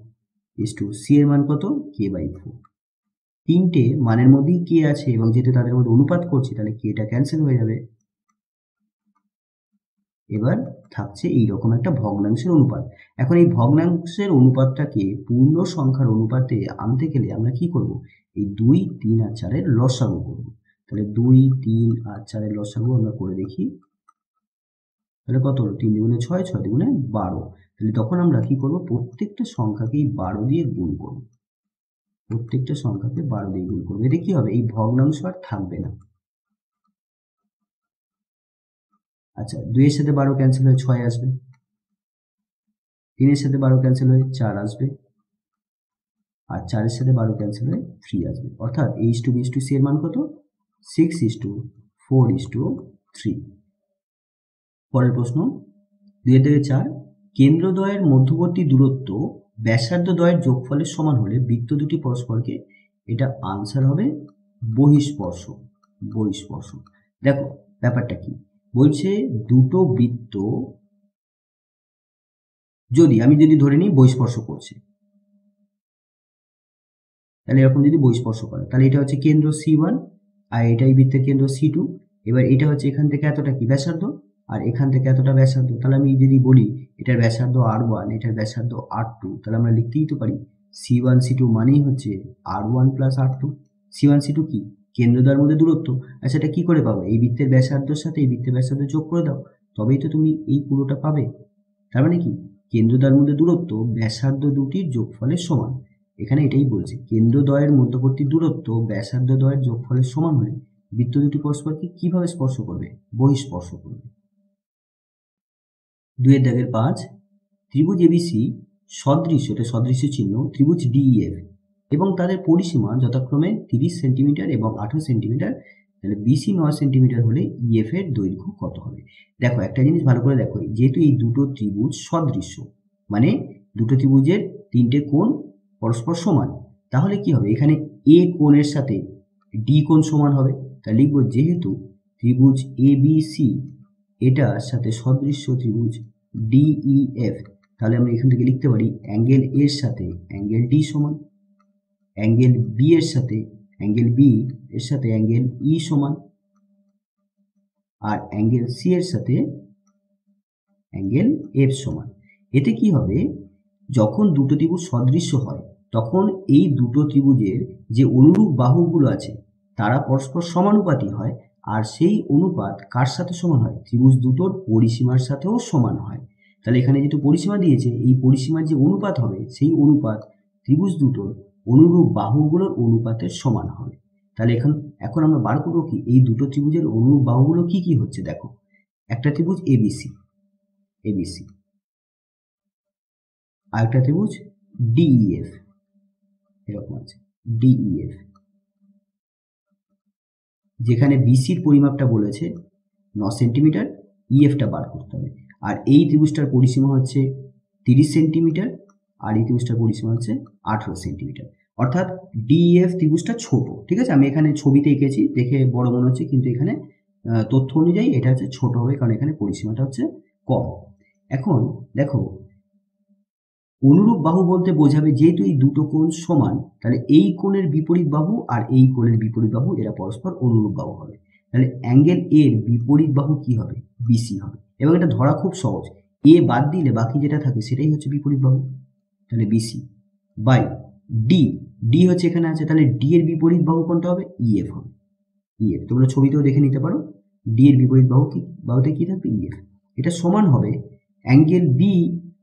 is to c এর মান কত? k/4। তিনটে মানের মধ্যেই k আছে এবং যেহেতু তাদের মধ্যে অনুপাত করছি তাহলে kটা ক্যান্সেল হয়ে যাবে। এবার থাকছে এইরকম একটা ভগ্নাংশের অনুপাত। এখন এই ভগ্নাংশের অনুপাতটাকে পূর্ণ সংখ্যার অনুপাতে আনতে গেলে আমরা কি করব? এই 2, 3 আর 4 এর লসাগু করব। তাহলে 2, 3 আর 4 এর লসাগু আমরা করে দেখি। তাহলে কত হলো? 3 × 6, 6 × 12। তাহলে তখন আমরা কি করব? প্রত্যেকটা সংখ্যাকে 12 দিয়ে গুণ করব। প্রত্যেকটা সংখ্যাকে 12 দিয়ে গুণ করব। এতে কি হবে? এই ভগ্নাংশ আর থাকবে না। আচ্ছা, 2 এর সাথে 12 ক্যান্সেল হয়ে 6 আসবে, 3 এর সাথে 12 ক্যান্সেল হয়ে 4 আসবে, আর 4 এর সাথে 12 ক্যান্সেল হয়ে 3 আসবে। অর্থাৎ a is to b is to c এর মান কত? 6:4:3। পরের প্রশ্ন 2 এর দাগে 4, কেন্দ্রদ্বয়ের মধ্যবর্তী দূরত্ব ব্যাসার্ধদ্বয়ের যোগফলের সমান হলে বৃত্ত দুটি পরস্পরকে, এটা আনসার হবে বহিঃস্পর্শ। বহিঃস্পর্শ। দেখো ব্যাপারটা কি বলছে, দুটো বৃত্ত আমি যদি ধরে নিই বহিঃস্পর্শ করছে, তাহলে এরকম যদি বহিঃস্পর্শ করে তাহলে এটা হচ্ছে কেন্দ্র C1 আর এটাই বৃত্তের কেন্দ্র C2। এবার এটা হচ্ছে এখান থেকে এতটা কি ব্যাসার্ধ আর এখান থেকে এতটা ব্যাসার্ধ। তাহলে আমি যদি বলি এটার ব্যাসার্ধ R1, এটার ব্যাসার্ধ R2, তাহলে আমরা লিখতেই তো পারি C1 C2 মানেই হচ্ছে R1 + R2। C1 C2 কি? কেন্দ্রদ্বয়ের মধ্যে দূরত্ব। আচ্ছা, এটা কি করে পাবো? এই বৃত্তের ব্যাসার্ধের সাথে এই বৃত্তের ব্যাসার্ধ যোগ করে দাও, তবেই তো তুমি এই পুরোটা পাবে। তার মানে কি? কেন্দ্রদ্বয়ের মধ্যে দূরত্ব ব্যাসার্ধ দুটির যোগফলের সমান। এখানে এটাই বলছে, কেন্দ্রদ্বয়ের মধ্যবর্তী দূরত্ব ব্যাসার্ধদ্বয়ের যোগফলের সমান হলে বৃত্ত দুটি পরস্পরকে কিভাবে স্পর্শ করবে? বহিঃস্পর্শ করবে। 2 এর দাগের 5, ত্রিভুজ ABC সদৃশ্য, এটা সদৃশ্য চিহ্ন, ত্রিভুজ DEF এবং তাদের পরিসীমা যথাক্রমে 30 সেন্টিমিটার এবং 18 সেন্টিমিটার। তাহলে BC 9 সেন্টিমিটার হলে EF এর দৈর্ঘ্য কত হবে? দেখো একটা জিনিস ভালো করে দেখো, যেহেতু এই দুটো ত্রিভুজ সদৃশ্য মানে দুটো ত্রিভুজের তিনটে কোণ পরস্পর সমান, তাহলে কি হবে? এখানে A কোণের সাথে D কোণ সমান হবে। তাহলে লিখব যেহেতু ত্রিভুজ ABC এটার সাথে সদৃশ্য ত্রিভুজ DEF, তাহলে আমরা এখান থেকে লিখতে পারি অ্যাঙ্গেল A এর সাথে অ্যাঙ্গেল D সমান, অ্যাঙ্গেল B এর সাথে অ্যাঙ্গেল B এর সাথে অ্যাঙ্গেল E সমান, আর অ্যাঙ্গেল C এর সাথে অ্যাঙ্গেল F সমান। এতে কি হবে? যখন দুটো ত্রিভুজ সদৃশ্য হয় তখন এই দুটো ত্রিভুজের যে অনুরূপ বাহুগুলো আছে তারা পরস্পর সমানুপাতী হয়, আর সেই অনুপাত কার সাথে সমান হয়? ত্রিভুজ দুটোর পরিসীমার সাথেও সমান হয়। তাহলে এখানে যেহেতু পরিসীমা দিয়েছে, এই পরিসীমার যে অনুপাত হবে সেই অনুপাত ত্রিভুজ দুটোর অনুরূপ বাহুগুলোর অনুপাতের সমান হবে। তাহলে এখন আমরা বার করবো কি এই দুটো ত্রিভুজের অনুরূপ বাহুগুলো কি কি হচ্ছে। দেখো, একটা ত্রিভুজ ABC, আর একটা ত্রিভুজ DEF, এরকম আছে DEF, যেখানে BCর পরিমাপটা বলেছে 9 সেন্টিমিটার, EFটা বার করতে হবে। আর এই ত্রিভুজটার পরিসীমা হচ্ছে 30 সেন্টিমিটার আর এই ত্রিভুজটার পরিসীমা হচ্ছে 18 সেন্টিমিটার। অর্থাৎ ডিএফ ত্রিভুজটা ছোট, ঠিক আছে। আমি এখানে ছবিতে এঁকেছি, দেখে বড় মনে হচ্ছে, কিন্তু এখানে তথ্য অনুযায়ী এটা হচ্ছে ছোট হবে, কারণ এখানে পরিসীমাটা হচ্ছে কম। এখন দেখো, অনুরূপ বাহু বলতে বোঝাবে যেহেতু এই দুটো কোণ সমান, তাহলে এই কোণের বিপরীত বাহু আর এই কোণের বিপরীত বাহু এরা পরস্পর অনুরূপ বাহু হবে। তাহলে অ্যাঙ্গেল এর বিপরীত বাহু কি হবে? বিসি হবে। এবং এটা ধরা খুব সহজ, এ বাদ দিলে বাকি যেটা থাকে সেটাই হচ্ছে বিপরীত বাহু। তাহলে বিসি বাই ডি, ডি হচ্ছে এখানে আছে, তাহলে ডি এর বিপরীত বাহু কোনটা হবে? ইএফ হবে। ইএফ তোমরা ছবিতেও দেখে নিতে পারো, ডি এর বিপরীত বাহুতে কি থাকবে? ইএফ। এটা সমান হবে অ্যাঙ্গেল বি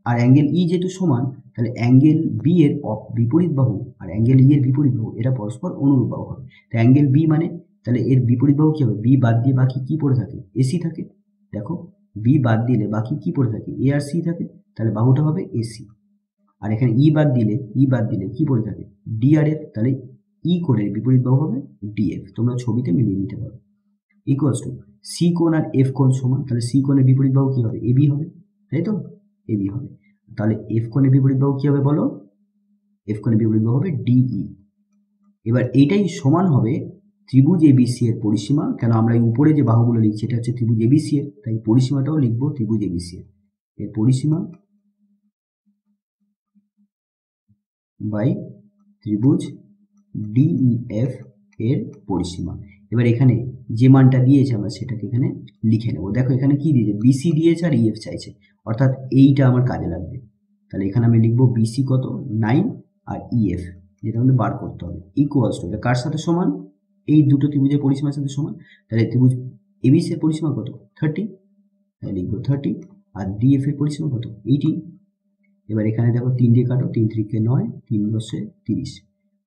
আর অ্যাঙ্গেল ই, যেহেতু সমান, তাহলে অ্যাঙ্গেল বি এর বিপরীত বাহু আর অ্যাঙ্গেল ই এর বিপরীত বাহু এরা পরস্পর অনুরূপ বাহু হবে। তো অ্যাঙ্গেল বি মানে, তাহলে এর বিপরীত বাহু কি হবে? বি বাদ দিয়ে বাকি কি পড়ে থাকে? এসি থাকে। দেখো, বি বাদ দিলে বাকি কি পড়ে থাকে? এ আর সি থাকে, তাহলে বাহুটা হবে এসি। আর এখানে ই বাদ দিলে কি পড়ে থাকে? ডি আর এফ, তাহলে ই কোণের বিপরীত বাহু হবে ডিএফ। তোমরা ছবিতে মিলিয়ে নিতে পারো। ইকুয়ালস টু সি কোণ আর এফ কোণ সমান, তাহলে সি কোণের বিপরীত বাহু কি হবে? এবি হবে, তাই তো? এবি হবে। তাহলে এফ কোণের বিপরীত বাহু কি হবে বলো? এফ কোণের বিপরীত বাহু হবে ডিই। এবার এইটাই সমান হবে ত্রিভুজ এবিসি এর পরিসীমা। কেন আমরা এই উপরে যে বাহুগুলো লিখছি এটা হচ্ছে ত্রিভুজ এবিসি এর, তাই পরিসীমাটাও লিখবো ত্রিভুজ এবিসি এর পরিসীমা বাই ত্রিভুজ ডিইএফ এর পরিসীমা। এবার এখানে যে মানটা দিয়েছে আমরা সেটাকে এখানে লিখে নেব। দেখো এখানে কি দিয়েছে? বিসি দিয়েছে আর ইএফ চাইছে, অর্থাৎ এইটা আমার কাজে লাগবে। তাহলে এখানে আমি লিখবো বিসি কত? 9, আর ইএফ যেটা আমাদের বার করতে হবে, ইকুয়ালস টু, এটা কার সাথে সমান? এই দুটো ত্রিভুজের পরিসীমার সাথে সমান। তাহলে ত্রিভুজ এবিসি এর পরিসীমা কত? 30, তাহলে লিখবো 30, আর ডিএফ এর পরিসীমা কত? 18। এবার এখানে দেখো 3 দিয়ে কাটো, 3 3 × 9, 3 10 30,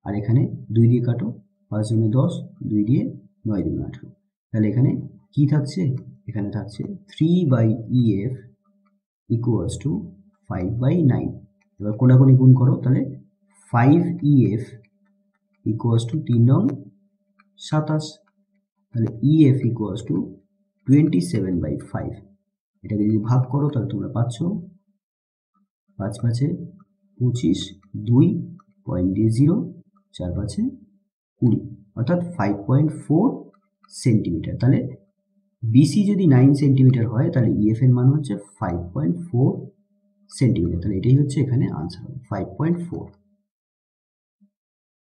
আর এখানে 2 দিয়ে কাটো, 5 × 10, 2 দিয়ে 9 × 18। তাহলে এখানে কি থাকছে? এখানে থাকছে 3/EF ইকুয়ালস টু 5/9। এবার কোনাকুনি গুণ করো, তাহলে 5EF ইকুয়ালস টু 3 নং 27, তাহলে EF ইকুয়ালস টু 27/5। এটাকে যদি ভাগ করো তাহলে তোমরা পাচ্ছ 5 5 25, 2.0, 4 5 20, অর্থাৎ 5.4 সেন্টিমিটার। তাহলে বিসি যদি 9 সেন্টিমিটার হয়, তাহলে ইএফ এর মান হচ্ছে 5.4 সেন্টিমিটার। তাহলে এটাই হচ্ছে এখানে আনসার, 5.4।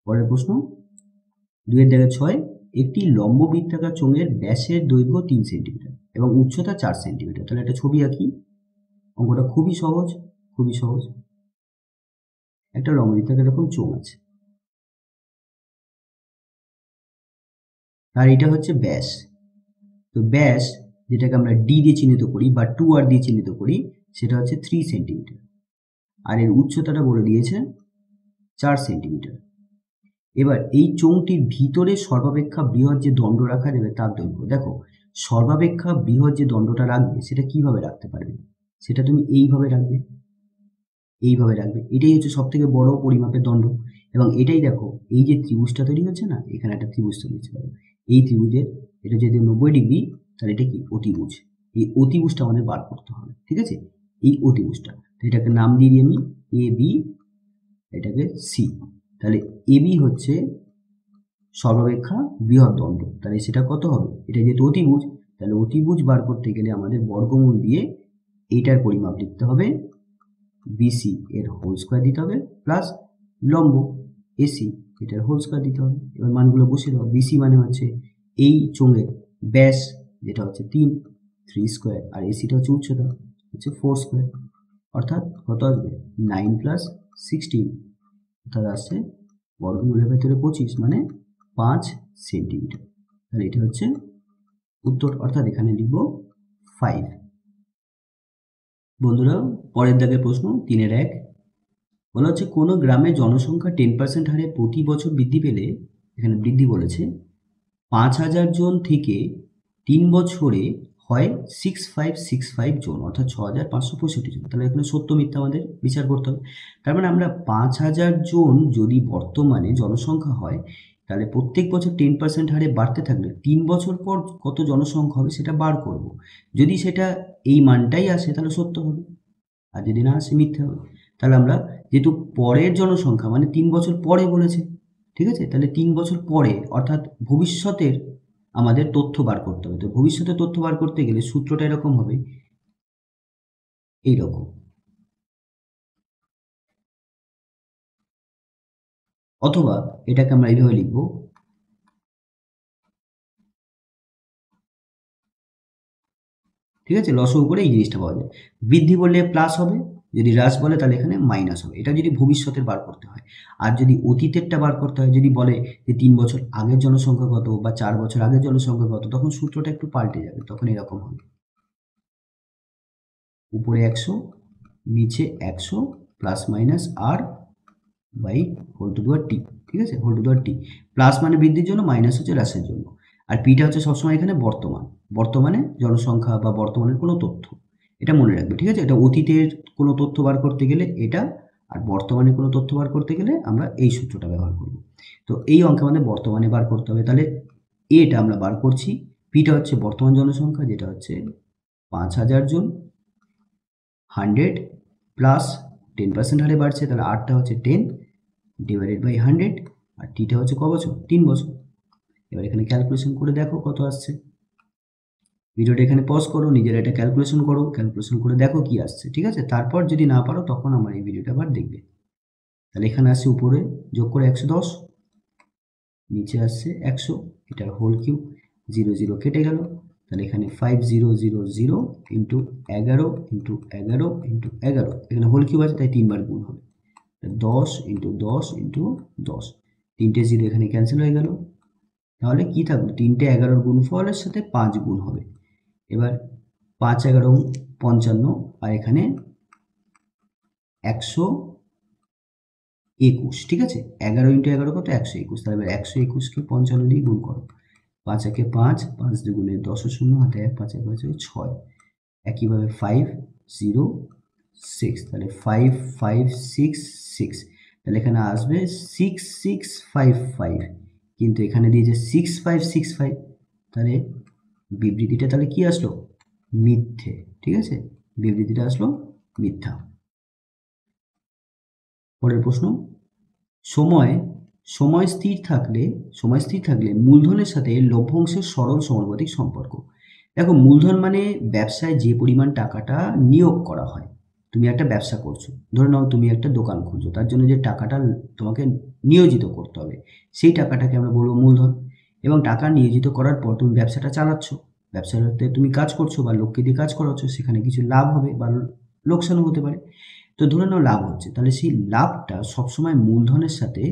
পরের প্রশ্ন 2-6, একটি লম্ব বৃত্তাকার চোঙের ব্যাসের দৈর্ঘ্য 3 সেন্টিমিটার এবং উচ্চতা 4 সেন্টিমিটার। তাহলে একটা ছবি আঁকি। অঙ্কটা খুবই সহজ, খুবই সহজ। একটা লম্ব বৃত্তাকার এরকম চোঙ আছে, আর এটা হচ্ছে ব্যাস। তো ব্যাস যেটাকে আমরা ডি দিয়ে চিহ্নিত করি বা 2r দিয়ে চিহ্নিত করি, সেটা হচ্ছে 3 সেন্টিমিটার, আর এর উচ্চতাটা বলে দিয়েছে 4 সেন্টিমিটার। এবার এই চোঙটির ভিতরে সর্বাপেক্ষা বৃহৎ যে দণ্ড রাখা যাবে তার দৈর্ঘ্য। দেখো, সর্বাপেক্ষা বৃহৎ যে দণ্ডটা রাখবে সেটা কিভাবে রাখতে পারবে? সেটা তুমি এইভাবে রাখবে, এইভাবে রাখবে। এটাই হচ্ছে সব থেকে বড় পরিমাপের দণ্ড। এবং এটাই দেখো, এই যে ত্রিভুজটা তৈরি হচ্ছে না, এখানে একটা ত্রিভুজ তৈরি হচ্ছে, এই ত্রিভুজের এটা যদি 90 ডিগ্রি, তাহলে এটা কি? অতিভুজ। এই অতিভুজটা আমাদের বার করতে হবে, ঠিক আছে? এই অতিভুজটা, এটাকে নাম দিয়ে দিই আমি এ বি, এটাকে সি। তাহলে এবি হচ্ছে সর্বাপেক্ষা বৃহৎ দণ্ড, তাহলে সেটা কত হবে? এটা যেহেতু অতিভুজ, তাহলে অতিভুজ বার করতে গেলে আমাদের বর্গমূল দিয়ে এইটার পরিমাপ লিখতে হবে, বিসি এর হোল স্কোয়ার দিতে হবে, প্লাস লম্ব এসি এটার হোল স্কোয়ার দিতে হবে। এবার মানগুলো বসিয়ে দাও। বিসি মানে হচ্ছে এই চোঙের ব্যাস, যেটা হচ্ছে 3 স্কোয়ার, আর এসিটা হচ্ছে উচ্চতা, হচ্ছে 4 স্কোয়ার, অর্থাৎ কত আসবে? 9 + 16, অর্থাৎ আসছে বর্গমূলের ভেতরে 25, মানে 5 সেন্টিমিটার। তাহলে এটা হচ্ছে উত্তর, অর্থাৎ এখানে লিখব 5। বন্ধুরা, পরের দাগের প্রশ্ন 3-1 বলা হচ্ছে কোনো গ্রামে জনসংখ্যা 10% হারে প্রতি বছর বৃদ্ধি পেলে, এখানে বৃদ্ধি বলেছে, 5000 জন থেকে 3 বছরে হয় 6565 জন, অর্থাৎ 6565 জন। তাহলে এখানে সত্য মিথ্যা আমাদের বিচার করতে হবে। তার মানে আমরা 5000 জন যদি বর্তমানে জনসংখ্যা হয়, তাহলে প্রত্যেক বছর 10% হারে বাড়তে থাকলে 3 বছর পর কত জনসংখ্যা হবে সেটা বার করব। যদি সেটা এই মানটাই আসে তাহলে সত্য হবে, আর যদি না আসে মিথ্যা হবে। তাহলে আমরা যেহেতু পরের জনসংখ্যা মানে 3 বছর পরে বলেছে, ঠিক আছে, তাহলে 3 বছর পরে অর্থাৎ ভবিষ্যতের আমাদের তথ্য বার করতে হবে। তো ভবিষ্যতের তথ্য বার করতে গেলে সূত্রটা এরকম হবে, এইরকম। অথবা এটাকে আমরা এইভাবে লিখবো, ঠিক আছে, লসগু করে এই জিনিসটা পাওয়া যায়। বৃদ্ধি বললে প্লাস হবে, যদি হ্রাস বলে তাহলে এখানে মাইনাস হবে। এটা যদি ভবিষ্যতের বার করতে হয়। আর যদি অতীতেরটা বার করতে হয়, যদি বলে যে 3 বছর আগের জনসংখ্যা কত বা 4 বছর আগের জনসংখ্যা কত, তখন সূত্রটা একটু পাল্টে যাবে, তখন এরকম হবে, উপরে 100 নিচে 100 plus minus r by whole two দেওয়ার টি, ঠিক আছে, হোল টু দেওয়ার টি। প্লাস মানে বৃদ্ধির জন্য, মাইনাস হচ্ছে হ্রাসের জন্য। আর পিটা হচ্ছে সবসময় এখানে বর্তমান, বর্তমানে জনসংখ্যা বা বর্তমানের কোনো তথ্য, এটা মনে রাখবে, ঠিক আছে। এটা অতীতের কোনো তথ্য বার করতে গেলে এটা, আর বর্তমানে কোনো তথ্য বার করতে গেলে আমরা এই সূত্রটা ব্যবহার করব। তো এই অঙ্কে আমাদের বর্তমানে বার করতে হবে, তাহলে এটা আমরা বার করছি। পিটা হচ্ছে বর্তমান জনসংখ্যা, যেটা হচ্ছে 5000 জন, 100 প্লাস 10% হারে বাড়ছে, তাহলে আরটা হচ্ছে 10 ডিভাইডেড বাই 100, আর টিটা হচ্ছে ক বছর, 3 বছর। এবার এখানে ক্যালকুলেশন করে দেখো কত আসছে। ভিডিওটা এখানে পজ করো, নিজের এটা ক্যালকুলেশন করো, ক্যালকুলেশন করে দেখো কি আসছে, ঠিক আছে। তারপর যদি না পারো তখন আমার এই ভিডিওটা আবার দেখবে। তাহলে এখানে আসছে উপরে যোগ করে 110, নিচে আসছে 100, এটার হোল কিউব, 0 0 কেটে গেল, তাহলে এখানে 5000 ইন্টু 11 ইন্টু 11 ইন্টু 11, এখানে হোল কিউব আছে তাই 3 বার গুণ হবে, 10 ইন্টু 10 ইন্টু 10, 3টে 0 এখানে ক্যান্সেল হয়ে গেল। তাহলে কি থাকলো, 3টে 11-র গুণফলের সাথে 5 গুণ হবে। এবার 5 11 55, আর এখানে 121, ঠিক আছে। 11 ইন্টু 11 কত, 121, তাহলে এবার 121কে 55 দিয়ে গুণ করো, 5 একে 5, 5 দুগুণে 10 ও 0, হাতে 1, 5 1 5 6, একইভাবে 5 0 6, তাহলে 5 5 6 6, তাহলে এখানে আসবে 6655, কিন্তু এখানে দিয়েছে 6565, তাহলে বিবৃতিটা তাহলে কি আসলো, মিথ্যে, ঠিক আছে, বিবৃতিটা আসলো মিথ্যা। পরের প্রশ্ন, সময় সময় স্থির থাকলে মূলধনের সাথে লভ্যাংশের সরল সমানুপাতিক সম্পর্ক। দেখো, মূলধন মানে ব্যবসায় যে পরিমাণ টাকাটা নিয়োগ করা হয়। তুমি একটা ব্যবসা করছো, ধরে নাও তুমি একটা দোকান খুলছো, তার জন্য যে টাকাটা তোমাকে নিয়োজিত করতে হবে সেই টাকাটাকে আমরা বলবো মূলধন। এবং টাকা নিয়োজিত করার পর তুমি ব্যবসাটা চালাচ্ছ, ব্যবসাতে তুমি কাজ করছো বা লোককে দিয়ে কাজ করাচ্ছ, সেখানে কিছু লাভ হবে বা লোকসানও হতে পারে। তো ধরে নাও লাভ হচ্ছে, তাহলে সেই লাভটা সবসময় মূলধনের সাথে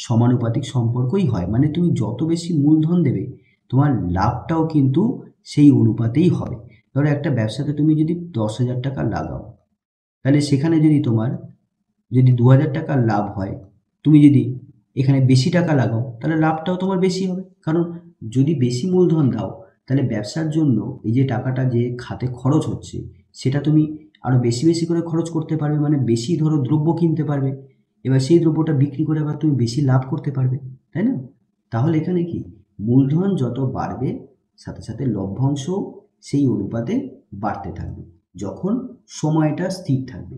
সমানুপাতিক সম্পর্কই হয়, মানে তুমি যত বেশি মূলধন দেবে তোমার লাভটাও কিন্তু সেই অনুপাতেই হবে। ধরো একটা ব্যবসাতে তুমি যদি 10,000 টাকা লাগাও, তাহলে সেখানে যদি তোমার যদি 2,000 টাকা লাভ হয়, তুমি যদি এখানে বেশি টাকা লাগাও তাহলে লাভটাও তোমার বেশি হবে। কারণ যদি বেশি মূলধন দাও তাহলে ব্যবসার জন্য এই যে টাকাটা যে খাতে খরচ হচ্ছে সেটা তুমি আরও বেশি বেশি করে খরচ করতে পারবে, মানে বেশি ধরো দ্রব্য কিনতে পারবে, এবার সেই দ্রব্যটা বিক্রি করে আবার তুমি বেশি লাভ করতে পারবে, তাই না? তাহলে এখানে কি, মূলধন যত বাড়বে সাথে সাথে লভ্যাংশ সেই অনুপাতে বাড়তে থাকবে যখন সময়টা স্থির থাকবে,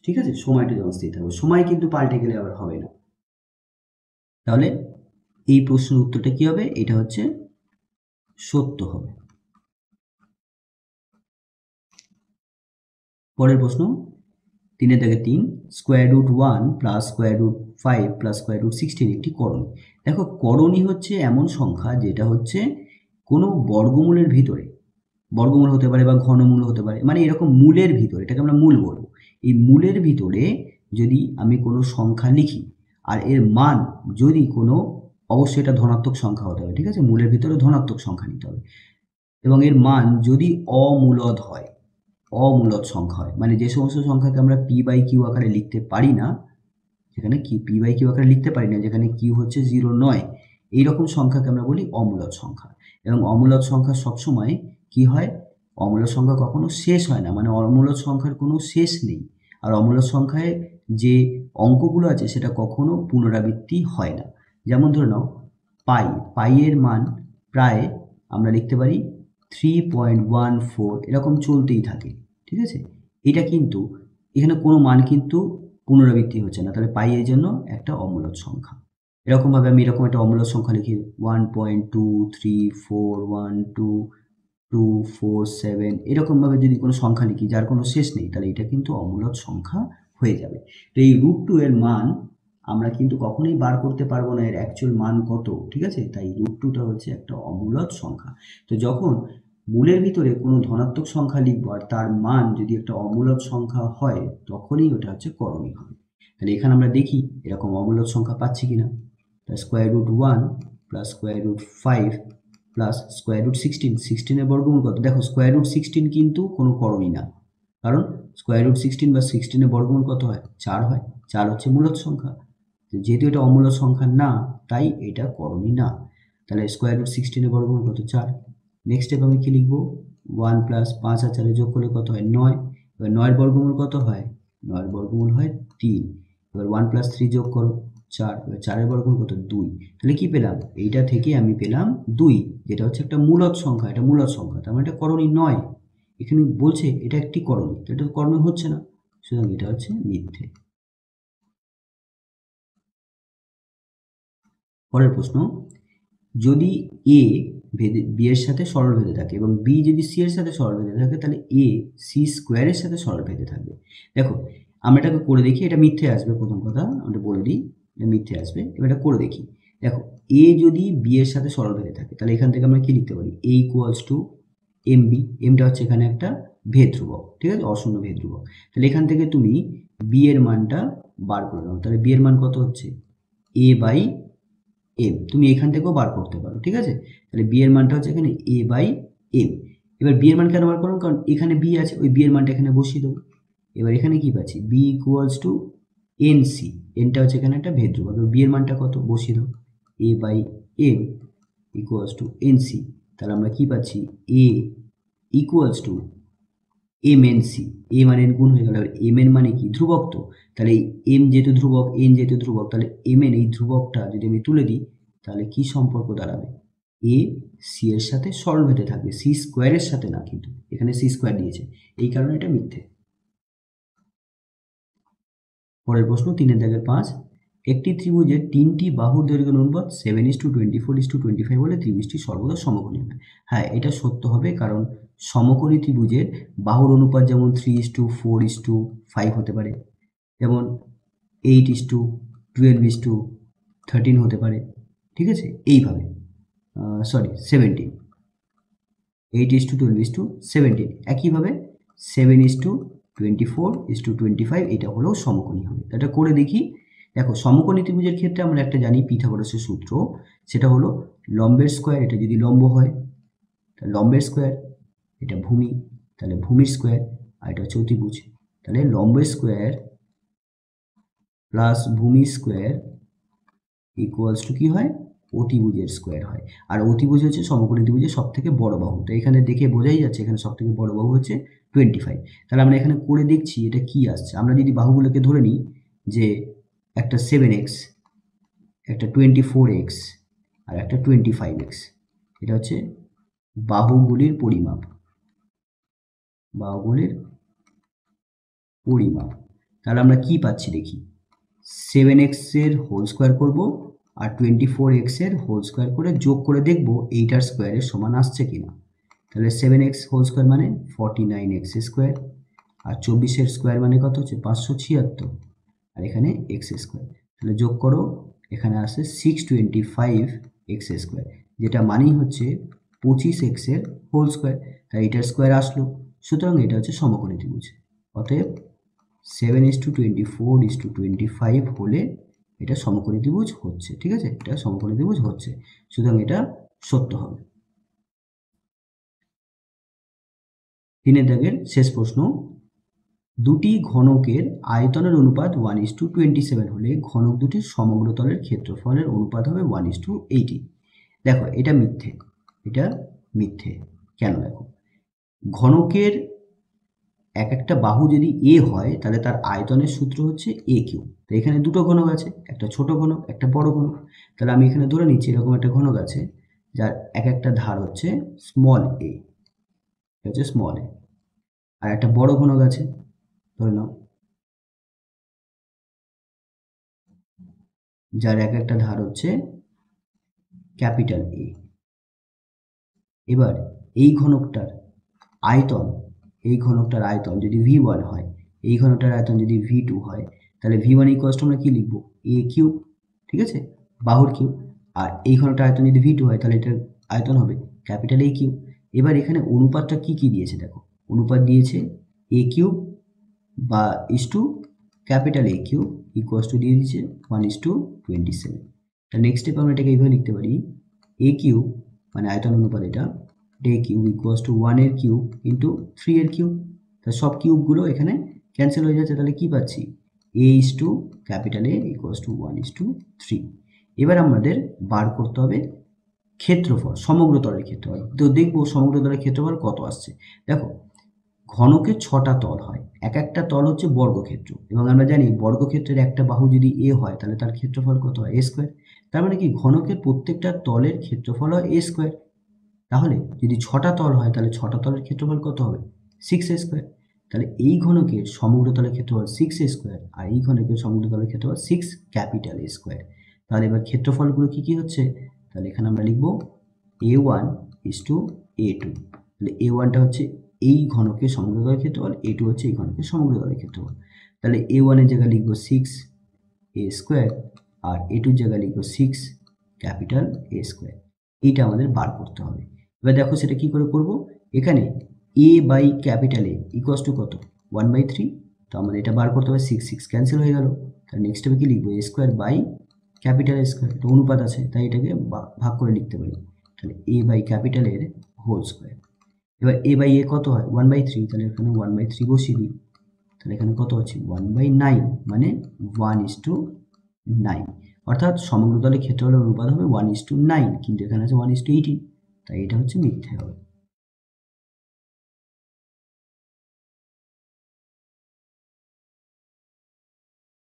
ঠিক আছে। সময়টা যখন স্থির থাকবে, সময় কিন্তু পাল্টে গেলে আবার হবে না। তাহলে এই প্রশ্নের উত্তরটা কি হবে, এটা হচ্ছে সত্য হবে। পরের প্রশ্ন, 3 থেকে 3, √1 প্লাস √5 প্লাস √16 একটি করণী। দেখো, করণী হচ্ছে এমন সংখ্যা যেটা হচ্ছে কোনো বর্গমূলের ভিতরে, বর্গমূল হতে পারে বা ঘনমূল হতে পারে, মানে এরকম মূলের ভিতরে, এটাকে আমরা মূল বলবো। এই মূলের ভিতরে যদি আমি কোনো সংখ্যা লিখি আর এর মান যদি কোনো, অবশ্যই এটা ধনাত্মক সংখ্যা হতে হবে, ঠিক আছে, মূলের ভিতরে ধনাত্মক সংখ্যা নিতে হবে, এবং এর মান যদি অমূলদ হয়, অমূলদ সংখ্যা হয়, মানে যে সমস্ত সংখ্যাকে আমরা p/q আকারে লিখতে পারি না, যেখানে কি p/q আকারে লিখতে পারি না, যেখানে q হচ্ছে 0 নয়, এইরকম সংখ্যাকে আমরা বলি অমূলদ সংখ্যা। এবং অমূলদ সংখ্যা সবসময় কি হয়, অমূলদ সংখ্যা কখনো শেষ হয় না, মানে অমূলদ সংখ্যার কোনো শেষ নেই। আর অমূলদ সংখ্যায় যে অঙ্কগুলো আছে সেটা কখনো পুনরাবৃত্তি হয় না। যেমন ধরে নাও পাইয়ের মান প্রায় আমরা লিখতে পারি 3.14, এরকম চলতেই থাকে, ঠিক আছে। এটা কিন্তু এখানে কোনো মান কিন্তু পুনরাবৃত্তি হচ্ছে না, তাহলে পাই এই জন্য একটা অমূলদ সংখ্যা। এরকমভাবে আমি এরকম একটা অমূলদ সংখ্যা লিখি 1.2341224 এরকমভাবে যদি কোনো সংখ্যা লিখি যার কোনো শেষ নেই, তাহলে এটা কিন্তু অমূলদ সংখ্যা হয়ে যাবে। তো এই √2 এর মান আমরা কিন্তু কখনোই বার করতে পারবো না এর অ্যাকচুয়াল মান কত, ঠিক আছে? তাই √2টা হচ্ছে একটা অমূলদ সংখ্যা। তো যখন মূলের ভিতরে কোনো ধনাত্মক সংখ্যা লিখবো আর তার মান যদি একটা অমূলদ সংখ্যা হয়, তখনই ওটা হচ্ছে করণী হবে। তাহলে এখানে আমরা দেখি এরকম অমূলদ সংখ্যা পাচ্ছি কিনা। √1 প্লাস √5 প্লাস √16, 16 এর বর্গমূল কত? দেখো √16 কিন্তু কোনো করণী না, কারণ √16 বা 16 এর বর্গমূল কত হয়? 4 হয়। 4 হচ্ছে মূলদ সংখ্যা, যেহেতু এটা অমূলদ সংখ্যা না, তাই এটা করণী না। তাহলে √16 এর বর্গমূল কত? 4। নেক্সট স্টেপ আমি কি লিখবো? 1 প্লাস 5 আর 4 যোগ করলে কত হয়? 9। এবার 9 এর বর্গমূল কত হয়? 9 এর বর্গমূল হয় 3। এবার 1 প্লাস 3 যোগ করো 4। এবার 4 এর বর্গমূল কত? 2। তাহলে কি পেলাম? এইটা থেকে আমি পেলাম 2, যেটা হচ্ছে একটা মূলদ সংখ্যা। এটা মূলদ সংখ্যা, তার মানে এটা করণী নয়। এখানে বলছে এটা একটি করণী, তো এটা করণী হচ্ছে না, সুতরাং এটা হচ্ছে মিথ্যে। পরের প্রশ্ন, যদি এ বি এর সাথে সরল ভেদে থাকে এবং বি যদি সি এর সাথে সরল ভেদে থাকে, তাহলে এ সি স্কোয়ারের সাথে সরল ভেদে থাকবে। দেখো আমরা এটাকে করে দেখি, এটা মিথ্যে আসবে। প্রথম কথা আমরা বলে দিই, এটা মিথ্যে আসবে। এবার এটা করে দেখি। দেখো এ যদি বি এর সাথে সরল ভেদে থাকে, তাহলে এখান থেকে আমরা কি লিখতে পারি? এ ইকুয়ালস টু এম বি। এমটা হচ্ছে এখানে একটা ভেদ ধ্রুবক, ঠিক আছে, অশূন্য ভেদ ধ্রুবক। তাহলে এখান থেকে তুমি বি এর মানটা বার করে নাও। তাহলে বি এর মান কত হচ্ছে? এ বাই এম। তুমি এখান থেকেও বার করতে পারো, ঠিক আছে? তাহলে বি এর মানটা হচ্ছে এখানে এ বাই এম। এবার বি এর মান কেন বার করবো? কারণ এখানে বি আছে, ওই বি এর মানটা এখানে বসিয়ে দেবো। এবার এখানে কি পাচ্ছি? B equals to N C. এনটা হচ্ছে এখানে একটা ভেদ ধ্রুবক। এবার বি এর মানটা কত? বসিয়ে দাও। A by M equals to N C. তাহলে আমরা কি পাচ্ছি? A equals to M N C. A মানে গুণ হয়ে গেল। এবার এম এর মানে কি? ধ্রুবক। তো তাহলে এম যেহেতু ধ্রুবক, এন যেহেতু ধ্রুবক, তাহলে এম এন এই ধ্রুবকটা যদি আমি তুলে দিই, তাহলে কি সম্পর্ক দাঁড়াবে? এ সি এর সাথে সরল ভেদে থাকবে, সি স্কোয়ারের সাথে না, কিন্তু এখানে সি স্কোয়ার দিয়েছে, এই কারণে এটা মিথ্যে। পরের প্রশ্ন 3-5, একটি ত্রিভুজের 3টি বাহুর দৈর্ঘ্যের অনুপাত 7:24:25 হলে ত্রিভুজটি সর্বদা সমকোণী হবে। হ্যাঁ, এটা সত্য হবে, কারণ সমকোণী ত্রিভুজের বাহুর অনুপাত যেমন 3:4:5 হতে পারে, যেমন 8:12:13 হতে পারে, ঠিক আছে? এইভাবে 17, 8:12:17, একইভাবে 7:24:25 এটা হলেও সমকোণী হবে। এটা করে দেখি। দেখো সমকোণী ত্রিভুজের ক্ষেত্রে আমরা একটা জানি পিথাগোরাসের সূত্র, সেটা হলো লম্বের স্কোয়ার। এটা যদি লম্ব হয় তাহলে লম্বের স্কোয়ার, এটা ভূমি তাহলে ভূমির স্কোয়ার, আর এটা হচ্ছে অতিভুজ, তাহলে লম্বের স্কোয়ার প্লাস ভূমি স্কোয়ার ইকুয়ালস টু কি হয়? অতিভুজের স্কোয়ার হয়। আর অতিভুজ হচ্ছে সমকোণী ত্রিভুজের সব থেকে বড় বাহু। তো এখানে দেখে বোঝাই যাচ্ছে এখানে সব থেকে বড় বাহু হচ্ছে 25। তাহলে আমরা এখানে করে দেখছি এটা কি আসছে। আমরা যদি বাহুগুলোকে ধরে নিই যে একটা 7x, একটা 24x আর একটা 25x, এটা হচ্ছে বাহুগুলির পরিমাপ, বাহুগুলির পরিমাপ। তাহলে আমরা কি পাচ্ছি দেখি। 7x এর হোল স্কোয়ার করবো আর 24x এর হোল স্কোয়ার করে যোগ করে দেখবো এইটার স্কোয়ারের সমান আসছে কিনা। তাহলে 7x হোল স্কোয়ার মানে 49x স্কোয়ার, আর 24-এর স্কোয়ার মানে কত হচ্ছে? 576, আর এখানে x স্কোয়ার। তাহলে যোগ করো, এখানে আসে 625x স্কোয়ার, যেটা মানেই হচ্ছে 25x এর হোল স্কোয়ার। তাই এটার স্কোয়ার আসলো, সুতরাং এটা হচ্ছে সমকোণী ত্রিভুজ। অতএব 7:24:25 হলে এটা সমকোণী ত্রিভুজ হচ্ছে, ঠিক আছে? এটা সমকোণী ত্রিভুজ হচ্ছে, সুতরাং এটা সত্য হবে। 3 দাগের শেষ প্রশ্ন, দুটি ঘনকের আয়তনের অনুপাত 1:27 হলে ঘনক দুটির সমগ্র তলের ক্ষেত্রফলের অনুপাত হবে 1:80। দেখো এটা মিথ্যে, এটা মিথ্যে। কেন? দেখো ঘনকের একটা বাহু যদি এ হয়, তাহলে তার আয়তনের সূত্র হচ্ছে এ কিউ। তো এখানে দুটো ঘনক আছে, একটা ছোট ঘনক, একটা বড় ঘনক। তাহলে আমি এখানে ধরে নিচ্ছি এরকম একটা ঘনক আছে যার একটা ধার হচ্ছে স্মল এ, হচ্ছে স্মল এ, আর একটা বড় ঘনক আছে, ধরে নাও যার এক একটা ধার হচ্ছে ক্যাপিটাল এ। এবার এই ঘনকটার আয়তন, যদি v1 হয়, এই ঘনকটার আয়তন যদি v2 হয়, তাহলে v1 ইকুয়ালস টু আমরা কি লিখব, a কিউব, ঠিক আছে, বাহুর কিউব। আর এই ঘনকটার আয়তন যদি v2 হয়, তাহলে এটার আয়তন হবে ক্যাপিটাল A কিউব। এবার এখানে অনুপাতটা কি দিয়েছে দেখো, অনুপাত দিয়েছে a কিউব বা is to capital A cube equals to দিয়ে দিয়েছে 1:27। তাহলে নেক্সট স্টেপ আমরা এটাকে এইভাবে লিখতে পারি, a কিউব মানে আয়তন অনুপাত এটা, a কিউব ইকুয়ালস টু 1 এর কিউব ইন্টু 3 এর কিউব। তাহলে সব কিউবগুলো এখানে ক্যান্সেল হয়ে যাচ্ছে, তাহলে কি পাচ্ছি, a is to capital A equals to 1:3। এবার আমাদের বার করতে হবে ক্ষেত্রফল, সমগ্র তলের ক্ষেত্রফল। তো দেখবো সমগ্র তলের ক্ষেত্রফল কত আসছে। দেখো ঘনকের 6টা তল হয়, এক একটা তল হচ্ছে বর্গক্ষেত্র, এবং আমরা জানি বর্গক্ষেত্রের একটা বাহু যদি a হয়, তাহলে তার ক্ষেত্রফল কত হয়, a স্কোয়ার। তার মানে কি ঘনকের প্রত্যেকটা তলের ক্ষেত্রফল হয় a স্কোয়ার। তাহলে যদি 6টা তল হয়, তাহলে 6টা তলের ক্ষেত্রফল কত হবে, 6a স্কোয়ার। তাহলে এই ঘনকের সমগ্র তলের ক্ষেত্রফল 6a স্কোয়ার, আর এই ঘনকের সমগ্র তলের ক্ষেত্রফল 6 ক্যাপিটাল A স্কোয়ার। তাহলে এবার ক্ষেত্রফলগুলো কি হচ্ছে, তাহলে এখানে আমরা লিখব a1 ইস টু a2। তাহলে a1টা হচ্ছে এই ঘনকের সমগ্র তলের ক্ষেত্রফল, a2 হচ্ছে এই ঘনকের সমগ্র তলের ক্ষেত্রফল। তাহলে a1 এর জায়গায় লিখব 6a স্কোয়ার, আর a2 এর জায়গায় লিখব 6 ক্যাপিটাল A স্কোয়ার। এইটা আমাদের বার করতে হবে। এবার দেখো সেটা কি করে করব, এখানে a by capital A equals to কত, 1/3। তো আমাদের এটা বার করতে হবে, 6 ক্যান্সেল হয়ে গেল। তাহলে নেক্সট স্টেপে কি লিখবো, a square by capital A square, এটা অনুপাত আছে তাই এটাকে ভাগ করে লিখতে পারি। তাহলে a বাই ক্যাপিটাল এর হোল স্কোয়ার। এবার a বাই a কত হয়, 1/3, তাহলে এখানে 1/3 বসিয়ে দিই। তাহলে এখানে কত হচ্ছে 1/9, মানে 1:9। অর্থাৎ সমগ্র তলের ক্ষেত্রফলের অনুপাত হবে 1:9, কিন্তু এখানে আছে 1:18, তাই এটা হচ্ছে মিথ্যে হবে।